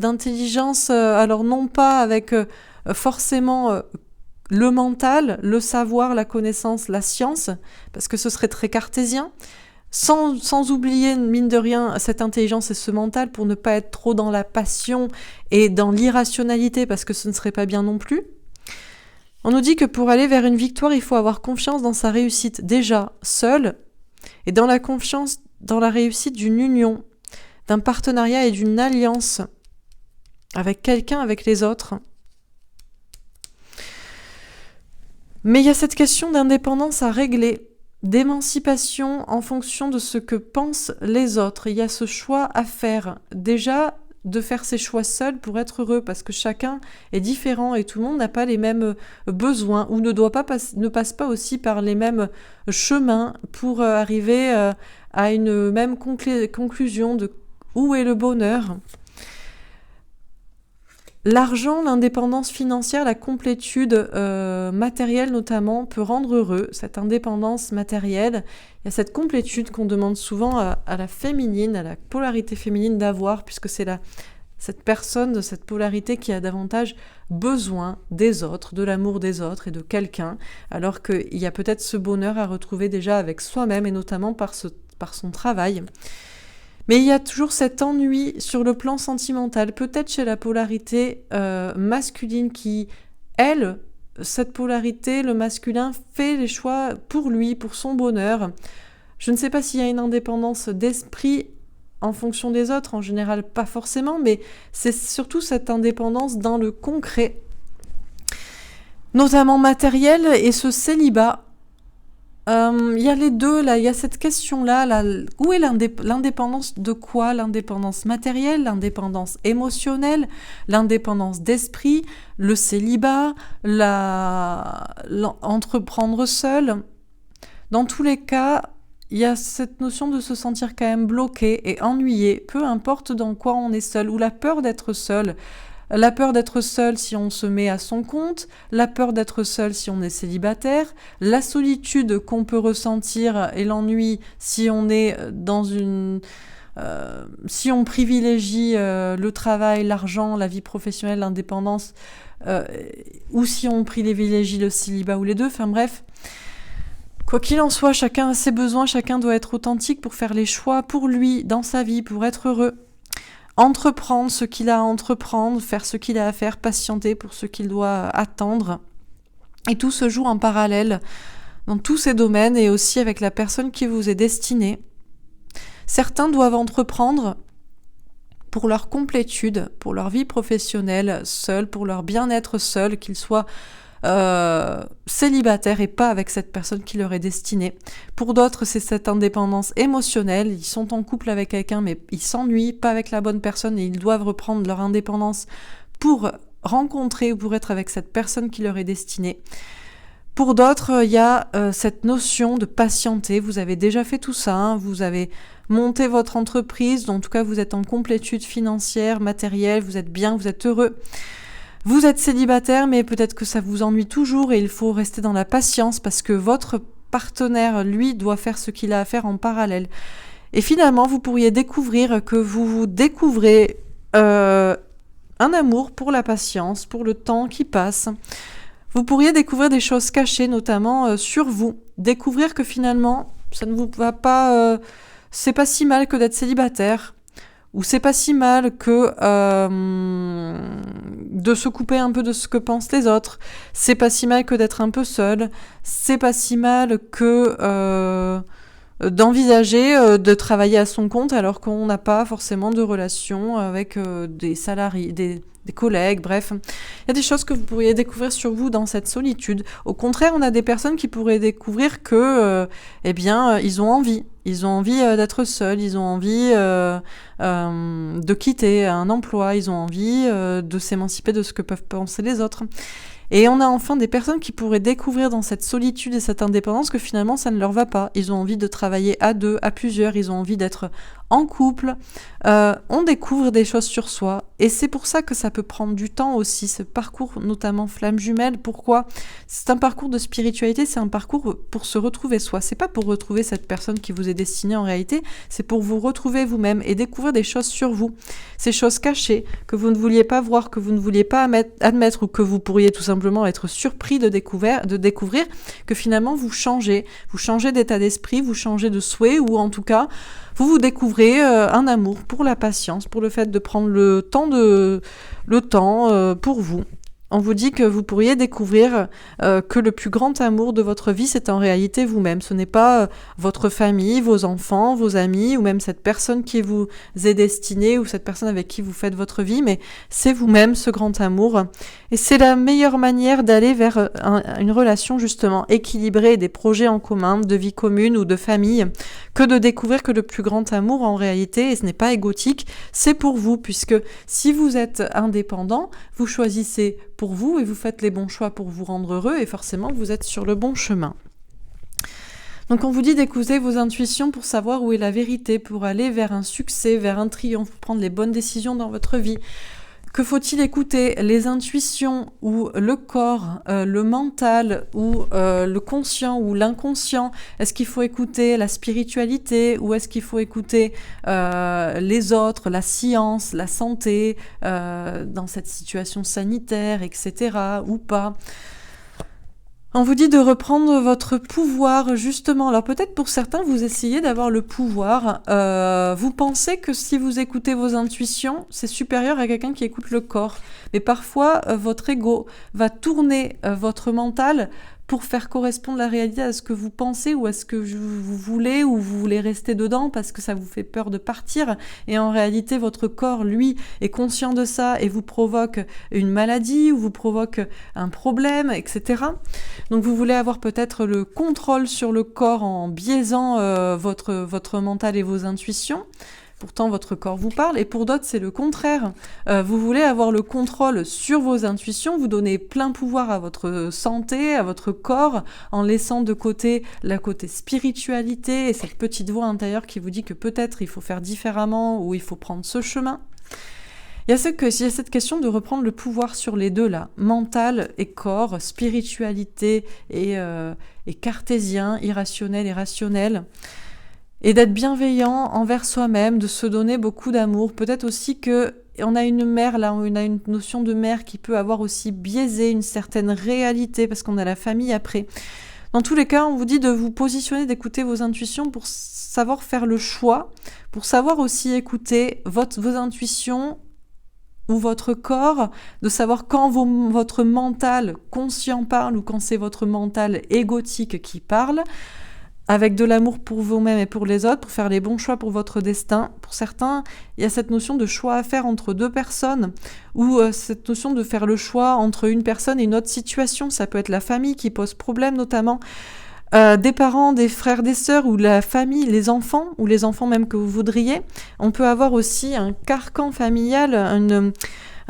alors non pas avec forcément le mental, le savoir, la connaissance, la science, parce que ce serait très cartésien, Sans oublier, mine de rien, cette intelligence et ce mental pour ne pas être trop dans la passion et dans l'irrationalité, parce que ce ne serait pas bien non plus. On nous dit que pour aller vers une victoire, il faut avoir confiance dans sa réussite, déjà seul, et dans la confiance dans la réussite d'une union, d'un partenariat et d'une alliance avec quelqu'un, avec les autres. Mais il y a cette question d'indépendance à régler, d'émancipation en fonction de ce que pensent les autres. Il y a ce choix à faire. Déjà, de faire ses choix seul pour être heureux, parce que chacun est différent et tout le monde n'a pas les mêmes besoins ou ne passe pas aussi par les mêmes chemins pour arriver à une même conclusion de où est le bonheur. L'argent, l'indépendance financière, la complétude matérielle notamment peut rendre heureux. Cette indépendance matérielle, il y a cette complétude qu'on demande souvent à la féminine, à la polarité féminine d'avoir, puisque c'est cette personne de cette polarité qui a davantage besoin des autres, de l'amour des autres et de quelqu'un, alors qu'il y a peut-être ce bonheur à retrouver déjà avec soi-même et notamment par son travail. Mais il y a toujours cet ennui sur le plan sentimental, peut-être chez la polarité masculine qui, elle, cette polarité, le masculin, fait les choix pour lui, pour son bonheur. Je ne sais pas s'il y a une indépendance d'esprit en fonction des autres, en général pas forcément, mais c'est surtout cette indépendance dans le concret, notamment matériel, et ce célibat. Il y a les deux, là, il y a cette question-là, où est l'indépendance de quoi? L'indépendance matérielle, l'indépendance émotionnelle, l'indépendance d'esprit, le célibat, entreprendre seul. Dans tous les cas, il y a cette notion de se sentir quand même bloqué et ennuyé, peu importe dans quoi on est seul, ou la peur d'être seul. La peur d'être seul si on se met à son compte, la peur d'être seul si on est célibataire, la solitude qu'on peut ressentir et l'ennui si on est si on privilégie le travail, l'argent, la vie professionnelle, l'indépendance, ou si on privilégie le célibat ou les deux, enfin bref. Quoi qu'il en soit, chacun a ses besoins, chacun doit être authentique pour faire les choix pour lui, dans sa vie, pour être heureux. Entreprendre ce qu'il a à entreprendre, faire ce qu'il a à faire, patienter pour ce qu'il doit attendre. Et tout se joue en parallèle dans tous ces domaines et aussi avec la personne qui vous est destinée. Certains doivent entreprendre pour leur complétude, pour leur vie professionnelle seule, pour leur bien-être seul, qu'ils soient célibataires et pas avec cette personne qui leur est destinée. Pour d'autres, c'est cette indépendance émotionnelle. Ils sont en couple avec quelqu'un, mais ils s'ennuient, pas avec la bonne personne, et ils doivent reprendre leur indépendance pour rencontrer ou pour être avec cette personne qui leur est destinée. Pour d'autres, il y a cette notion de patienter. Vous avez déjà fait tout ça, hein. Vous avez monté votre entreprise, en tout cas vous êtes en complétude financière, matérielle, vous êtes bien, vous êtes heureux. Vous êtes célibataire, mais peut-être que ça vous ennuie toujours et il faut rester dans la patience parce que votre partenaire, lui, doit faire ce qu'il a à faire en parallèle. Et finalement, vous pourriez découvrir que vous découvrez un amour pour la patience, pour le temps qui passe. Vous pourriez découvrir des choses cachées, notamment sur vous. Découvrir que finalement, ça ne vous va pas... c'est pas si mal que d'être célibataire. Ou c'est pas si mal que de se couper un peu de ce que pensent les autres. C'est pas si mal que d'être un peu seul. C'est pas si mal que d'envisager de travailler à son compte alors qu'on n'a pas forcément de relation avec des salariés, des collègues, bref. Il y a des choses que vous pourriez découvrir sur vous dans cette solitude. Au contraire, on a des personnes qui pourraient découvrir que, ils ont envie. Ils ont envie d'être seuls, ils ont envie de quitter un emploi, ils ont envie de s'émanciper de ce que peuvent penser les autres. Et on a enfin des personnes qui pourraient découvrir dans cette solitude et cette indépendance que finalement ça ne leur va pas. Ils ont envie de travailler à deux, à plusieurs, ils ont envie d'être en couple, on découvre des choses sur soi et c'est pour ça que ça peut prendre du temps aussi, ce parcours notamment flamme jumelle. Pourquoi ? C'est un parcours de spiritualité, c'est un parcours pour se retrouver soi. C'est pas pour retrouver cette personne qui vous est destinée en réalité, c'est pour vous retrouver vous-même et découvrir des choses sur vous. Ces choses cachées que vous ne vouliez pas voir, que vous ne vouliez pas admettre ou que vous pourriez tout simplement être surpris de découvrir que finalement vous changez d'état d'esprit, vous changez de souhait ou en tout cas vous découvrez un amour pour la patience, pour le fait de prendre le temps pour vous. On vous dit que vous pourriez découvrir que le plus grand amour de votre vie, c'est en réalité vous-même. Ce n'est pas votre famille, vos enfants, vos amis, ou même cette personne qui vous est destinée, ou cette personne avec qui vous faites votre vie, mais c'est vous-même, ce grand amour. Et c'est la meilleure manière d'aller vers une relation justement équilibrée, des projets en commun, de vie commune ou de famille, que de découvrir que le plus grand amour, en réalité, et ce n'est pas égotique, c'est pour vous, puisque si vous êtes indépendant, vous choisissez pour vous et vous faites les bons choix pour vous rendre heureux et forcément vous êtes sur le bon chemin. Donc on vous dit d'écouter vos intuitions pour savoir où est la vérité, pour aller vers un succès, vers un triomphe, pour prendre les bonnes décisions dans votre vie. Que faut-il écouter ? Les intuitions ou le corps, le mental ou le conscient ou l'inconscient ? Est-ce qu'il faut écouter la spiritualité ou est-ce qu'il faut écouter les autres, la science, la santé, dans cette situation sanitaire, etc. ou pas ? On vous dit de reprendre votre pouvoir, justement. Alors peut-être pour certains, vous essayez d'avoir le pouvoir. Vous pensez que si vous écoutez vos intuitions, c'est supérieur à quelqu'un qui écoute le corps. Mais parfois, votre ego va tourner votre mental pour faire correspondre la réalité à ce que vous pensez ou à ce que vous voulez ou vous voulez rester dedans parce que ça vous fait peur de partir. Et en réalité, votre corps, lui, est conscient de ça et vous provoque une maladie ou vous provoque un problème, etc. Donc vous voulez avoir peut-être le contrôle sur le corps en biaisant votre mental et vos intuitions. Pourtant, votre corps vous parle. Et pour d'autres, c'est le contraire. Vous voulez avoir le contrôle sur vos intuitions, vous donnez plein pouvoir à votre santé, à votre corps, en laissant de côté la côté spiritualité et cette petite voix intérieure qui vous dit que peut-être il faut faire différemment ou il faut prendre ce chemin. Il y a cette question de reprendre le pouvoir sur les deux là, mental et corps, spiritualité et cartésien, irrationnel et rationnel. Et d'être bienveillant envers soi-même, de se donner beaucoup d'amour. Peut-être aussi que on a une mère, là, on a une notion de mère qui peut avoir aussi biaisé une certaine réalité, parce qu'on a la famille après. Dans tous les cas, on vous dit de vous positionner, d'écouter vos intuitions pour savoir faire le choix, pour savoir aussi écouter vos intuitions ou votre corps, de savoir quand votre mental conscient parle ou quand c'est votre mental égotique qui parle, avec de l'amour pour vous-même et pour les autres, pour faire les bons choix pour votre destin. Pour certains, il y a cette notion de choix à faire entre deux personnes, ou cette notion de faire le choix entre une personne et une autre situation. Ça peut être la famille qui pose problème notamment, des parents, des frères, des sœurs, ou la famille, les enfants, ou les enfants même que vous voudriez. On peut avoir aussi un carcan familial,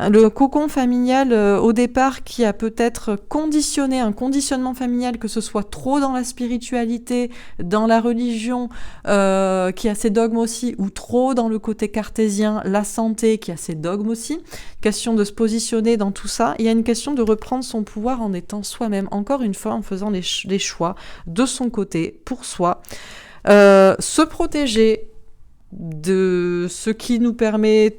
le cocon familial au départ qui a peut-être conditionné, un conditionnement familial, que ce soit trop dans la spiritualité, dans la religion, qui a ses dogmes aussi, ou trop dans le côté cartésien, la santé, qui a ses dogmes aussi. Question de se positionner dans tout ça. Il y a une question de reprendre son pouvoir en étant soi-même, encore une fois en faisant les choix de son côté, pour soi. Se protéger de ce qui nous permet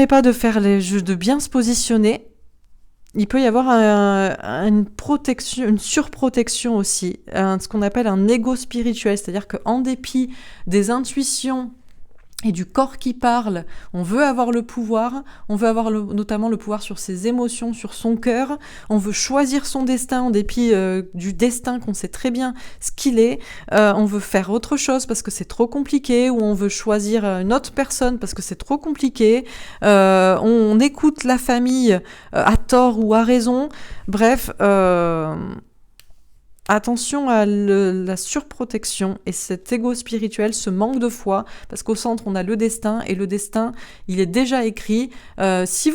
pas de faire les jeux, de bien se positionner. Il peut y avoir une protection, une surprotection aussi, ce qu'on appelle un ego spirituel, c'est-à-dire qu'en dépit des intuitions et du corps qui parle, on veut avoir le pouvoir, on veut avoir notamment le pouvoir sur ses émotions, sur son cœur, on veut choisir son destin en dépit du destin qu'on sait très bien ce qu'il est, on veut faire autre chose parce que c'est trop compliqué, ou on veut choisir une autre personne parce que c'est trop compliqué, on écoute la famille à tort ou à raison, bref... Attention à la surprotection et cet ego spirituel, ce manque de foi, parce qu'au centre on a le destin, et le destin il est déjà écrit. Si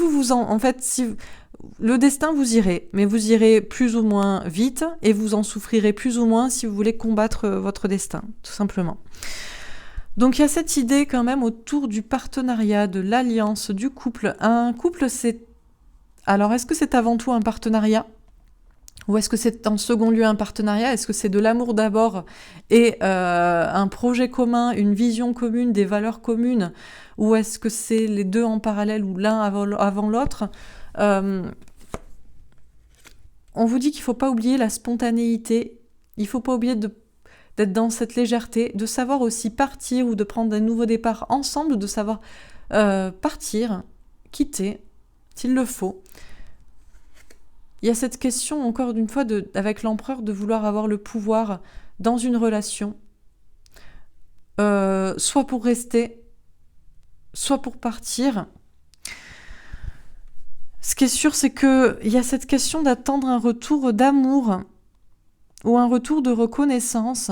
le destin vous irez, mais vous irez plus ou moins vite et vous en souffrirez plus ou moins si vous voulez combattre votre destin, tout simplement. Donc il y a cette idée quand même autour du partenariat, de l'alliance, du couple. Un couple, c'est... Alors, est-ce que c'est avant tout un partenariat ? Ou est-ce que c'est en second lieu un partenariat ? Est-ce que c'est de l'amour d'abord et un projet commun, une vision commune, des valeurs communes ? Ou est-ce que c'est les deux en parallèle ou l'un avant l'autre ? On vous dit qu'il ne faut pas oublier la spontanéité. Il ne faut pas oublier d'être dans cette légèreté, de savoir aussi partir ou de prendre un nouveau départ ensemble, de savoir partir, quitter, s'il le faut. Il y a cette question, encore une fois, avec l'empereur, de vouloir avoir le pouvoir dans une relation, soit pour rester, soit pour partir. Ce qui est sûr, c'est qu'il y a cette question d'attendre un retour d'amour ou un retour de reconnaissance.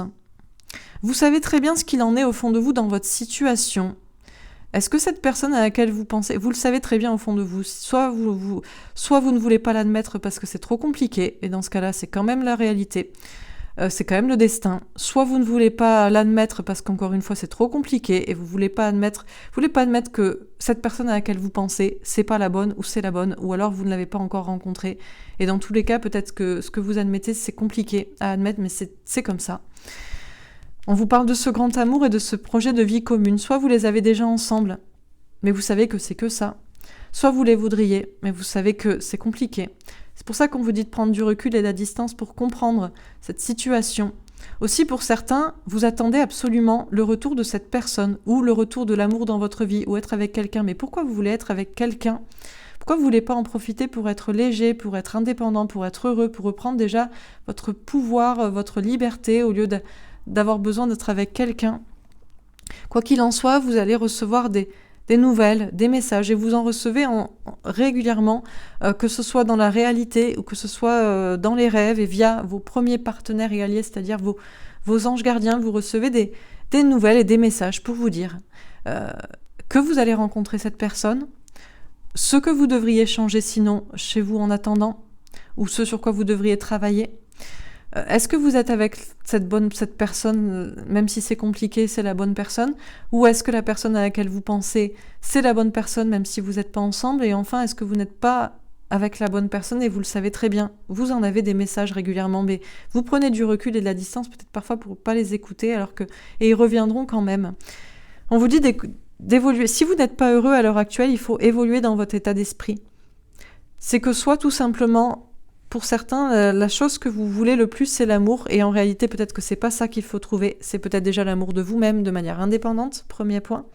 Vous savez très bien ce qu'il en est au fond de vous dans votre situation. Est-ce que cette personne à laquelle vous pensez, vous le savez très bien au fond de vous, soit vous ne voulez pas l'admettre parce que c'est trop compliqué, et dans ce cas-là, c'est quand même la réalité, c'est quand même le destin, soit vous ne voulez pas l'admettre parce qu'encore une fois, c'est trop compliqué, et vous voulez pas admettre que cette personne à laquelle vous pensez, c'est pas la bonne, ou c'est la bonne, ou alors vous ne l'avez pas encore rencontrée, et dans tous les cas, peut-être que ce que vous admettez, c'est compliqué à admettre, mais c'est comme ça. On vous parle de ce grand amour et de ce projet de vie commune. Soit vous les avez déjà ensemble, mais vous savez que c'est que ça. Soit vous les voudriez, mais vous savez que c'est compliqué. C'est pour ça qu'on vous dit de prendre du recul et de la distance pour comprendre cette situation. Aussi, pour certains, vous attendez absolument le retour de cette personne ou le retour de l'amour dans votre vie ou être avec quelqu'un. Mais pourquoi vous voulez être avec quelqu'un ? Pourquoi vous ne voulez pas en profiter pour être léger, pour être indépendant, pour être heureux, pour reprendre déjà votre pouvoir, votre liberté au lieu d'avoir besoin d'être avec quelqu'un. Quoi qu'il en soit, vous allez recevoir des nouvelles, des messages, et vous en recevez régulièrement, que ce soit dans la réalité ou que ce soit dans les rêves et via vos premiers partenaires et alliés, c'est-à-dire vos anges gardiens, vous recevez des nouvelles et des messages pour vous dire que vous allez rencontrer cette personne, ce que vous devriez changer sinon chez vous en attendant, ou ce sur quoi vous devriez travailler. Est-ce que vous êtes avec cette personne, même si c'est compliqué, c'est la bonne personne ? Ou est-ce que la personne à laquelle vous pensez, c'est la bonne personne, même si vous n'êtes pas ensemble ? Et enfin, est-ce que vous n'êtes pas avec la bonne personne et vous le savez très bien ? Vous en avez des messages régulièrement, mais vous prenez du recul et de la distance, peut-être parfois pour ne pas les écouter, et ils reviendront quand même. On vous dit d'évoluer. Si vous n'êtes pas heureux à l'heure actuelle, il faut évoluer dans votre état d'esprit. C'est que soit tout simplement... Pour certains, la chose que vous voulez le plus, c'est l'amour. Et en réalité, peut-être que c'est pas ça qu'il faut trouver. C'est peut-être déjà l'amour de vous-même de manière indépendante, premier point.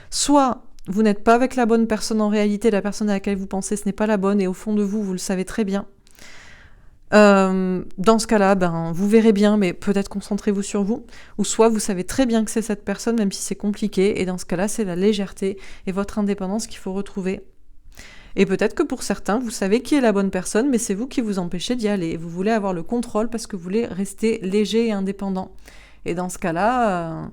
Soit vous n'êtes pas avec la bonne personne en réalité, la personne à laquelle vous pensez, ce n'est pas la bonne. Et au fond de vous, vous le savez très bien. Dans ce cas-là, vous verrez bien, mais peut-être concentrez-vous sur vous. Ou soit vous savez très bien que c'est cette personne, même si c'est compliqué. Et dans ce cas-là, c'est la légèreté et votre indépendance qu'il faut retrouver. Et peut-être que pour certains, vous savez qui est la bonne personne, mais c'est vous qui vous empêchez d'y aller. Vous voulez avoir le contrôle parce que vous voulez rester léger et indépendant. Et dans ce cas-là,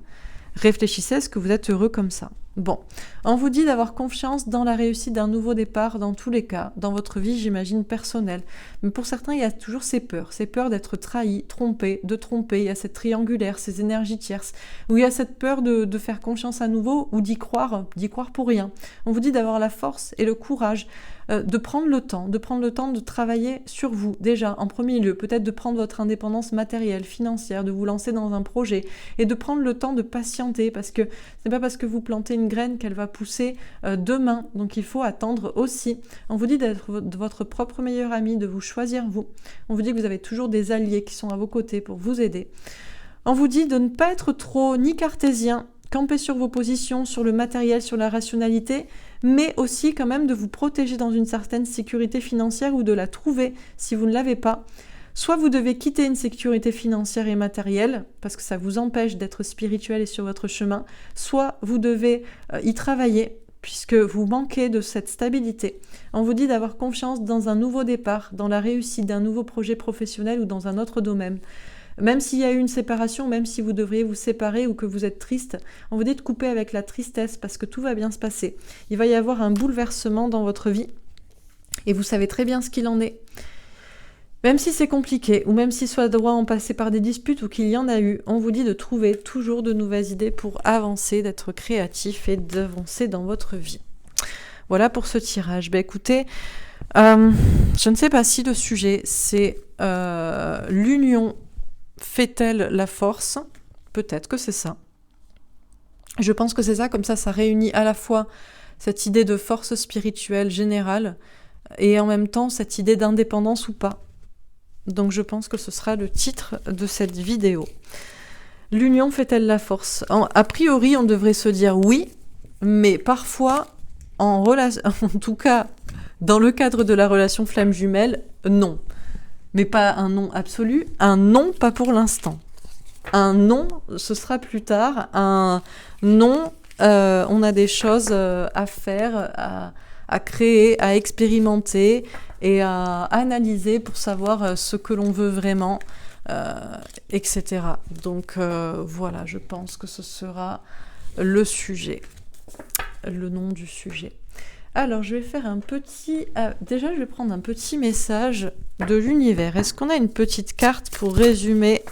réfléchissez, est-ce que vous êtes heureux comme ça ? Bon, on vous dit d'avoir confiance dans la réussite d'un nouveau départ, dans tous les cas, dans votre vie, j'imagine, personnelle. Mais pour certains, il y a toujours ces peurs d'être trahi, trompé, de tromper, il y a cette triangulaire, ces énergies tierces, où il y a cette peur de faire confiance à nouveau ou d'y croire pour rien. On vous dit d'avoir la force et le courage de prendre le temps de travailler sur vous, déjà, en premier lieu, peut-être de prendre votre indépendance matérielle, financière, de vous lancer dans un projet, et de prendre le temps de patienter, parce que ce n'est pas parce que vous plantez une graine qu'elle va pousser demain, donc il faut attendre aussi. On vous dit d'être votre propre meilleur ami, de vous choisir vous. On vous dit que vous avez toujours des alliés qui sont à vos côtés pour vous aider. On vous dit de ne pas être trop ni cartésien, camper sur vos positions, sur le matériel, sur la rationalité, mais aussi quand même de vous protéger dans une certaine sécurité financière ou de la trouver si vous ne l'avez pas. Soit vous devez quitter une sécurité financière et matérielle, parce que ça vous empêche d'être spirituel et sur votre chemin, soit vous devez y travailler, puisque vous manquez de cette stabilité. On vous dit d'avoir confiance dans un nouveau départ, dans la réussite d'un nouveau projet professionnel ou dans un autre domaine. Même s'il y a eu une séparation, même si vous devriez vous séparer ou que vous êtes triste, on vous dit de couper avec la tristesse parce que tout va bien se passer. Il va y avoir un bouleversement dans votre vie et vous savez très bien ce qu'il en est. Même si c'est compliqué, ou même si soit doit en passer par des disputes ou qu'il y en a eu, on vous dit de trouver toujours de nouvelles idées pour avancer, d'être créatif et d'avancer dans votre vie. Voilà pour ce tirage. Ben écoutez, je ne sais pas si le sujet c'est l'union fait-elle la force ? Peut-être que c'est ça. Je pense que c'est ça, comme ça réunit à la fois cette idée de force spirituelle générale et en même temps cette idée d'indépendance ou pas. Donc je pense que ce sera le titre de cette vidéo. L'union fait-elle la force ? A priori, on devrait se dire oui, mais parfois, en tout cas, dans le cadre de la relation flamme jumelle, non. Mais pas un non absolu, un non pas pour l'instant. Un non, ce sera plus tard. Un non, on a des choses à faire, à créer, à expérimenter et à analyser pour savoir ce que l'on veut vraiment, etc. Donc voilà, je pense que ce sera le sujet, le nom du sujet. Alors, je vais faire un petit... déjà, je vais prendre un petit message de l'univers. Est-ce qu'on a une petite carte pour résumer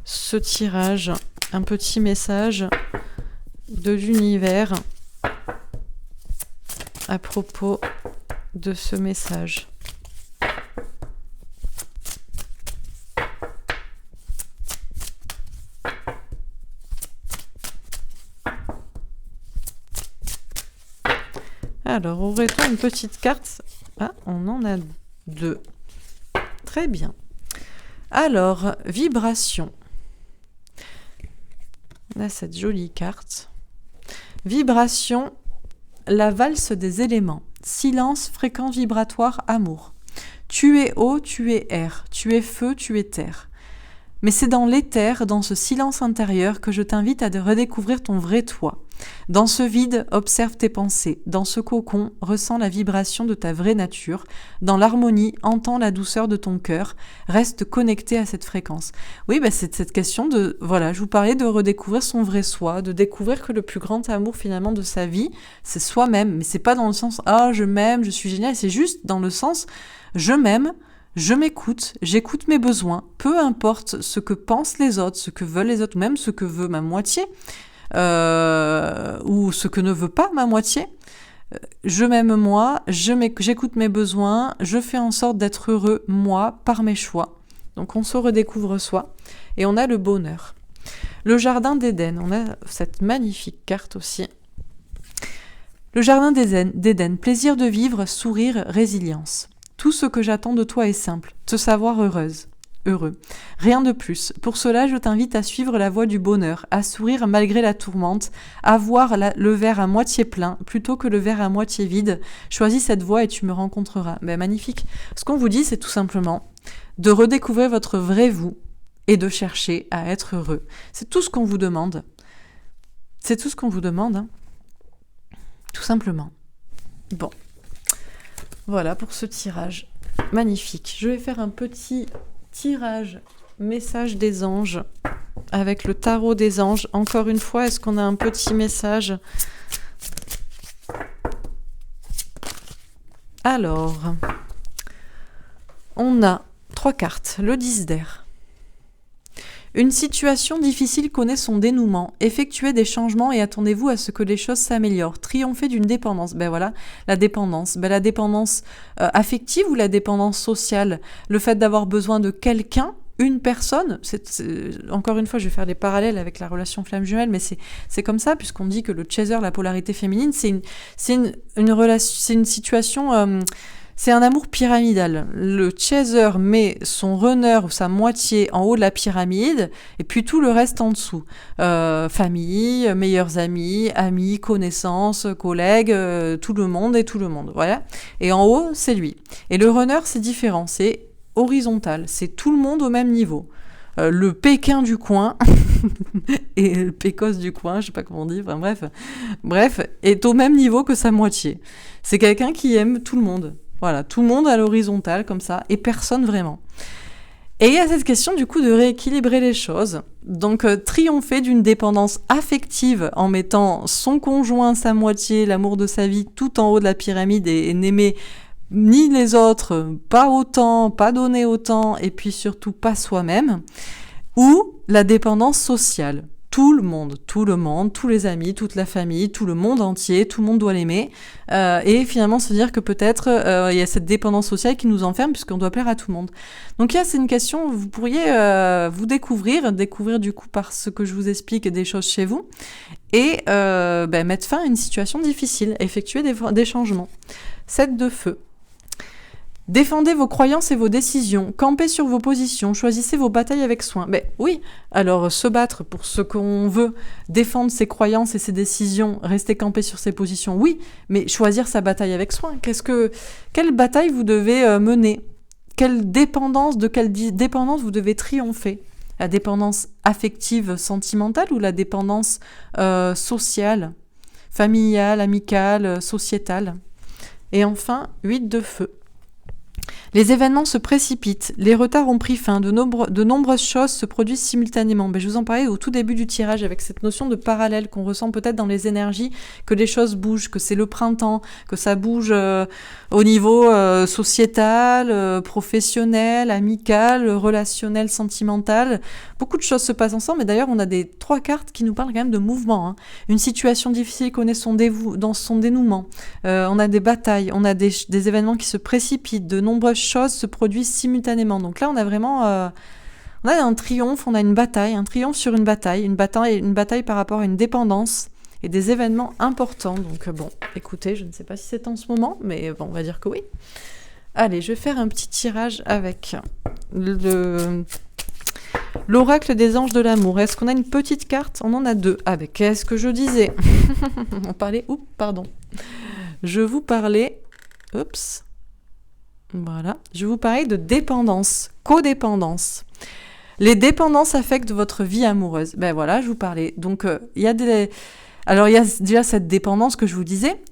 ce tirage ? Un petit message de l'univers à propos de ce message. Alors, aurait-on une petite carte ? Ah, on en a 2. Très bien. Alors, vibration. On a cette jolie carte. Vibration, la valse des éléments. Silence, fréquence vibratoire, amour. Tu es eau, tu es air. Tu es feu, tu es terre. Mais c'est dans l'éther, dans ce silence intérieur, que je t'invite à redécouvrir ton vrai toi. Dans ce vide, observe tes pensées. Dans ce cocon, ressens la vibration de ta vraie nature. Dans l'harmonie, entends la douceur de ton cœur. Reste connecté à cette fréquence. Oui, c'est cette question de... Voilà, je vous parlais de redécouvrir son vrai soi, de découvrir que le plus grand amour finalement de sa vie, c'est soi-même. Mais c'est pas dans le sens « Ah, je m'aime, je suis génial ». C'est juste dans le sens « Je m'aime ». Je m'écoute, j'écoute mes besoins, peu importe ce que pensent les autres, ce que veulent les autres, ou même ce que veut ma moitié, ou ce que ne veut pas ma moitié. Je m'aime moi, j'écoute mes besoins, je fais en sorte d'être heureux moi, par mes choix. Donc on se redécouvre soi, et on a le bonheur. Le jardin d'Éden, on a cette magnifique carte aussi. Le jardin d'Éden, plaisir de vivre, sourire, résilience. Tout ce que j'attends de toi est simple, te savoir heureuse, heureux. Rien de plus. Pour cela, je t'invite à suivre la voie du bonheur, à sourire malgré la tourmente, à voir le verre à moitié plein plutôt que le verre à moitié vide. Choisis cette voie et tu me rencontreras. Magnifique. Ce qu'on vous dit, c'est tout simplement de redécouvrir votre vrai vous et de chercher à être heureux. C'est tout ce qu'on vous demande. C'est tout ce qu'on vous demande, hein. Tout simplement. Bon. Voilà pour ce tirage magnifique. Je vais faire un petit tirage message des anges avec le tarot des anges. Encore une fois, est-ce qu'on a un petit message ? Alors, on a 3 cartes. Le 10 d'air. Une situation difficile connaît son dénouement. Effectuez des changements et attendez-vous à ce que les choses s'améliorent. Triomphez d'une dépendance. Voilà, la dépendance. La dépendance affective ou la dépendance sociale. Le fait d'avoir besoin de quelqu'un, une personne. Encore une fois, je vais faire des parallèles avec la relation flamme jumelle, mais c'est comme ça, puisqu'on dit que le chaser, la polarité féminine, c'est une situation... c'est un amour pyramidal. Le chaser met son runner ou sa moitié en haut de la pyramide et puis tout le reste en dessous. Famille, meilleurs amis, connaissances, collègues, tout le monde et tout le monde. Voilà. Et en haut, c'est lui. Et le runner, c'est différent. C'est horizontal. C'est tout le monde au même niveau. Le Pékin du coin et le Pécos du coin, je sais pas comment on dit, enfin bref, est au même niveau que sa moitié. C'est quelqu'un qui aime tout le monde. Voilà, tout le monde à l'horizontale, comme ça, et personne vraiment. Et il y a cette question, du coup, de rééquilibrer les choses. Donc, triompher d'une dépendance affective en mettant son conjoint, sa moitié, l'amour de sa vie, tout en haut de la pyramide et n'aimer ni les autres, pas autant, pas donner autant, et puis surtout pas soi-même, ou la dépendance sociale. Tout le monde, tous les amis, toute la famille, tout le monde entier, tout le monde doit l'aimer, et finalement se dire que peut-être il y a cette dépendance sociale qui nous enferme puisqu'on doit plaire à tout le monde. Donc là, c'est une question, vous pourriez vous découvrir du coup par ce que je vous explique des choses chez vous, et mettre fin à une situation difficile, effectuer des changements. 7 de feu. Défendez vos croyances et vos décisions, campez sur vos positions, choisissez vos batailles avec soin. Ben oui, alors se battre pour ce qu'on veut, défendre ses croyances et ses décisions, rester campé sur ses positions, oui, mais choisir sa bataille avec soin. Quelle bataille vous devez mener? De quelle dépendance vous devez triompher? La dépendance affective, sentimentale, ou la dépendance sociale, familiale, amicale, sociétale? Et enfin, 8 de feu. Les événements se précipitent, les retards ont pris fin, de nombreuses choses se produisent simultanément. Je vous en parlais au tout début du tirage avec cette notion de parallèle qu'on ressent peut-être dans les énergies, que les choses bougent, que c'est le printemps, que ça bouge au niveau sociétal, professionnel, amical, relationnel, sentimental. Beaucoup de choses se passent ensemble, et d'ailleurs on a 3 cartes qui nous parlent quand même de mouvement. Hein. Une situation difficile connaît dans son dénouement. On a des batailles, on a des événements qui se précipitent, de nombreuses choses se produisent simultanément. Donc là, on a vraiment on a un triomphe, on a une bataille, un triomphe sur une bataille par rapport à une dépendance et des événements importants. Donc bon, écoutez, je ne sais pas si c'est en ce moment, mais bon, on va dire que oui. Allez, je vais faire un petit tirage avec l'oracle des anges de l'amour. Est-ce qu'on a une petite carte? On en a 2. Avec, qu'est-ce que je disais? Je vous parlais... Oups. Voilà. Je vous parlais de dépendance, codépendance. Les dépendances affectent votre vie amoureuse. Ben voilà, je vous parlais. Donc, il y a déjà cette dépendance que je vous disais,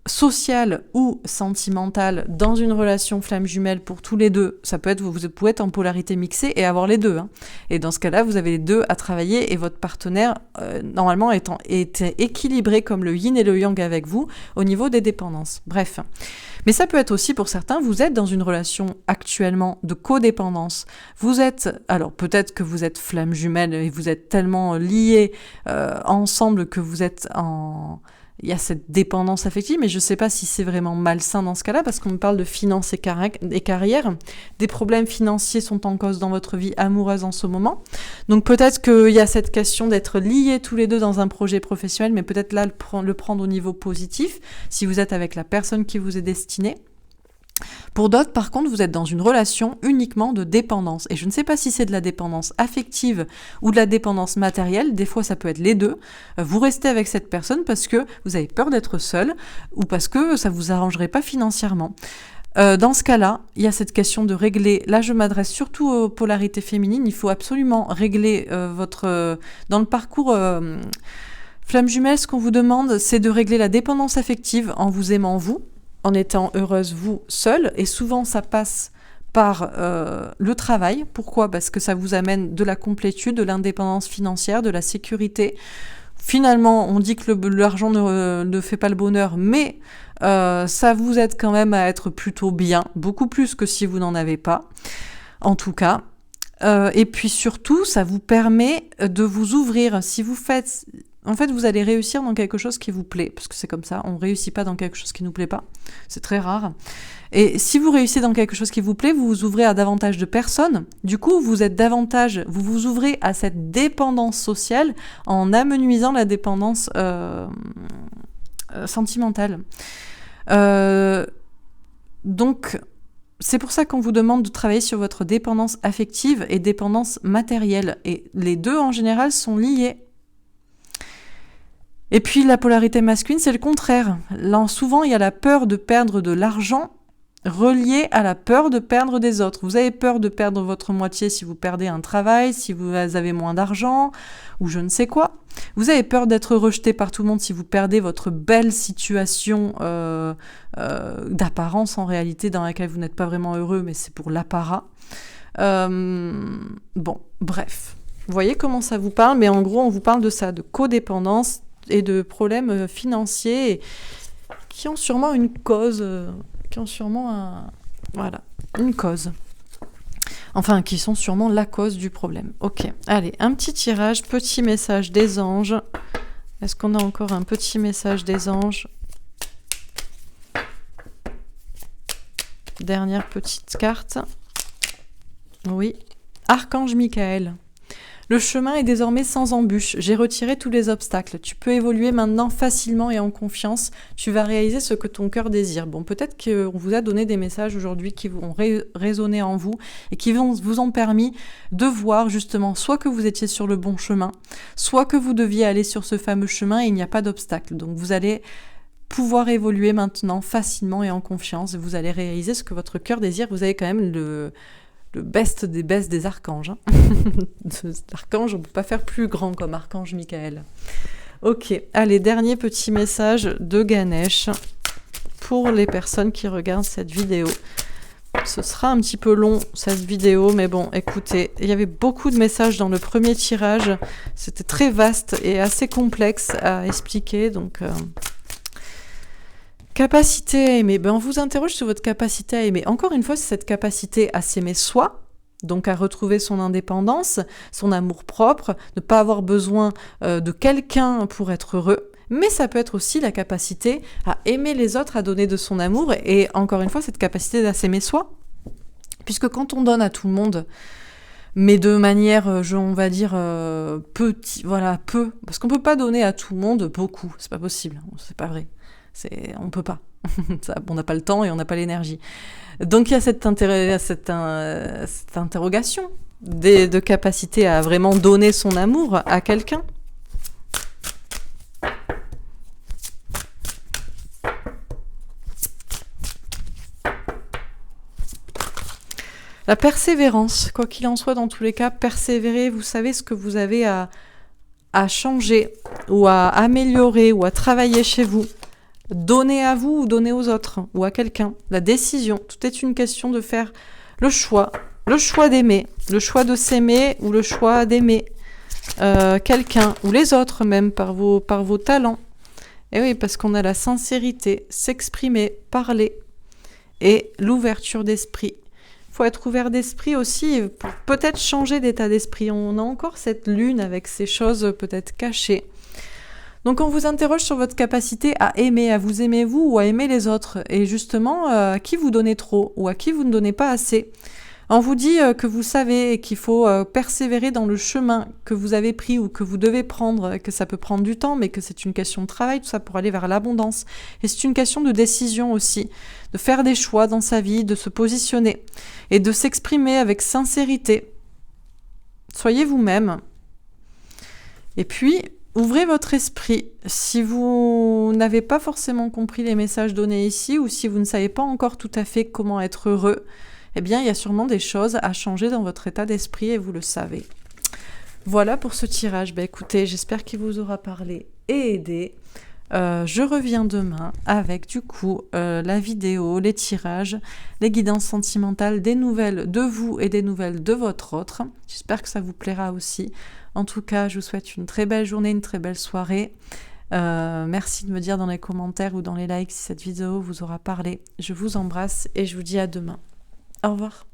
sociale ou sentimentale, dans une relation flamme jumelle pour tous les deux. Ça peut être, vous pouvez être en polarité mixée et avoir les deux. Hein. Et dans ce cas-là, vous avez les deux à travailler, et votre partenaire, normalement, est équilibré comme le yin et le yang avec vous au niveau des dépendances. Bref. Mais ça peut être aussi, pour certains, vous êtes dans une relation actuellement de codépendance. Alors peut-être que vous êtes flamme jumelle et vous êtes tellement liés ensemble que vous êtes il y a cette dépendance affective, mais je ne sais pas si c'est vraiment malsain dans ce cas-là, parce qu'on me parle de finances et carrière. Des problèmes financiers sont en cause dans votre vie amoureuse en ce moment. Donc peut-être qu'il y a cette question d'être liés tous les deux dans un projet professionnel, mais peut-être là le prendre au niveau positif, si vous êtes avec la personne qui vous est destinée. Pour d'autres, par contre, vous êtes dans une relation uniquement de dépendance. Et je ne sais pas si c'est de la dépendance affective ou de la dépendance matérielle. Des fois, ça peut être les deux. Vous restez avec cette personne parce que vous avez peur d'être seul, ou parce que ça vous arrangerait pas financièrement. Dans ce cas-là, il y a cette question de régler. Là, je m'adresse surtout aux polarités féminines. Il faut absolument régler dans le parcours... Flamme jumelle, ce qu'on vous demande, c'est de régler la dépendance affective en vous aimant vous, en étant heureuse vous seule, et souvent ça passe par le travail. Pourquoi? Parce que ça vous amène de la complétude, de l'indépendance financière, de la sécurité. Finalement, on dit que l'argent ne fait pas le bonheur, mais ça vous aide quand même à être plutôt bien, beaucoup plus que si vous n'en avez pas, en tout cas. Et puis surtout, ça vous permet de vous ouvrir. Si vous faites... En fait, vous allez réussir dans quelque chose qui vous plaît, parce que c'est comme ça, on ne réussit pas dans quelque chose qui ne nous plaît pas, c'est très rare. Et si vous réussissez dans quelque chose qui vous plaît, vous vous ouvrez à davantage de personnes, du coup, vous vous ouvrez à cette dépendance sociale en amenuisant la dépendance sentimentale. Donc, c'est pour ça qu'on vous demande de travailler sur votre dépendance affective et dépendance matérielle, et les deux, en général, sont liés. Et puis la polarité masculine, c'est le contraire. Là, souvent, il y a la peur de perdre de l'argent reliée à la peur de perdre des autres. Vous avez peur de perdre votre moitié si vous perdez un travail, si vous avez moins d'argent, ou je ne sais quoi. Vous avez peur d'être rejeté par tout le monde si vous perdez votre belle situation d'apparence en réalité, dans laquelle vous n'êtes pas vraiment heureux, mais c'est pour l'apparat. Bon, bref. Vous voyez comment ça vous parle, mais en gros, on vous parle de ça, de codépendance et de problèmes financiers qui ont sûrement une cause, qui ont sûrement voilà, une cause. Enfin, qui sont sûrement la cause du problème. Ok, allez, un petit tirage, petit message des anges. Est-ce qu'on a encore un petit message des anges? Dernière petite carte. Oui. Archange Michael. Le chemin est désormais sans embûche. J'ai retiré tous les obstacles. Tu peux évoluer maintenant facilement et en confiance. Tu vas réaliser ce que ton cœur désire. Bon, peut-être qu'on vous a donné des messages aujourd'hui qui vont résonner en vous et qui vous ont permis de voir justement soit que vous étiez sur le bon chemin, soit que vous deviez aller sur ce fameux chemin et il n'y a pas d'obstacle. Donc vous allez pouvoir évoluer maintenant facilement et en confiance. Vous allez réaliser ce que votre cœur désire. Vous avez quand même le best des archanges. Hein. L'archange, on ne peut pas faire plus grand comme archange Michael. Ok, allez, dernier petit message de Ganesh pour les personnes qui regardent cette vidéo. Ce sera un petit peu long, cette vidéo, mais bon, écoutez, il y avait beaucoup de messages dans le premier tirage. C'était très vaste et assez complexe à expliquer, donc... Capacité à aimer. Ben, on vous interroge sur votre capacité à aimer. Encore une fois, c'est cette capacité à s'aimer soi, donc à retrouver son indépendance, son amour-propre, ne pas avoir besoin de quelqu'un pour être heureux. Mais ça peut être aussi la capacité à aimer les autres, à donner de son amour. Et encore une fois, cette capacité à s'aimer soi. Puisque quand on donne à tout le monde, mais de manière, on va dire, peu. Parce qu'on peut pas donner à tout le monde beaucoup. C'est pas possible. C'est pas vrai. On peut pas. On n'a pas le temps et on n'a pas l'énergie. Donc il y a cette interrogation de capacité à vraiment donner son amour à quelqu'un. La persévérance, quoi qu'il en soit, dans tous les cas, persévérer, vous savez ce que vous avez à changer ou à améliorer ou à travailler chez vous. Donner à vous ou donner aux autres ou à quelqu'un. La décision, tout est une question de faire le choix d'aimer, le choix de s'aimer ou le choix d'aimer quelqu'un ou les autres même par vos talents. Et oui, parce qu'on a la sincérité, s'exprimer, parler et l'ouverture d'esprit. Il faut être ouvert d'esprit aussi pour peut-être changer d'état d'esprit. On a encore cette lune avec ces choses peut-être cachées. Donc on vous interroge sur votre capacité à aimer, à vous aimer vous ou à aimer les autres. Et justement, à qui vous donnez trop ou à qui vous ne donnez pas assez. On vous dit que vous savez et qu'il faut persévérer dans le chemin que vous avez pris ou que vous devez prendre, que ça peut prendre du temps, mais que c'est une question de travail, tout ça pour aller vers l'abondance. Et c'est une question de décision aussi, de faire des choix dans sa vie, de se positionner et de s'exprimer avec sincérité. Soyez vous-même. Et puis... ouvrez votre esprit. Si vous n'avez pas forcément compris les messages donnés ici ou si vous ne savez pas encore tout à fait comment être heureux, eh bien, il y a sûrement des choses à changer dans votre état d'esprit et vous le savez. Voilà pour ce tirage. Écoutez, j'espère qu'il vous aura parlé et aidé. Je reviens demain avec du coup la vidéo, les tirages, les guidances sentimentales, des nouvelles de vous et des nouvelles de votre autre. J'espère que ça vous plaira aussi. En tout cas, je vous souhaite une très belle journée, une très belle soirée. Merci de me dire dans les commentaires ou dans les likes si cette vidéo vous aura parlé. Je vous embrasse et je vous dis à demain. Au revoir.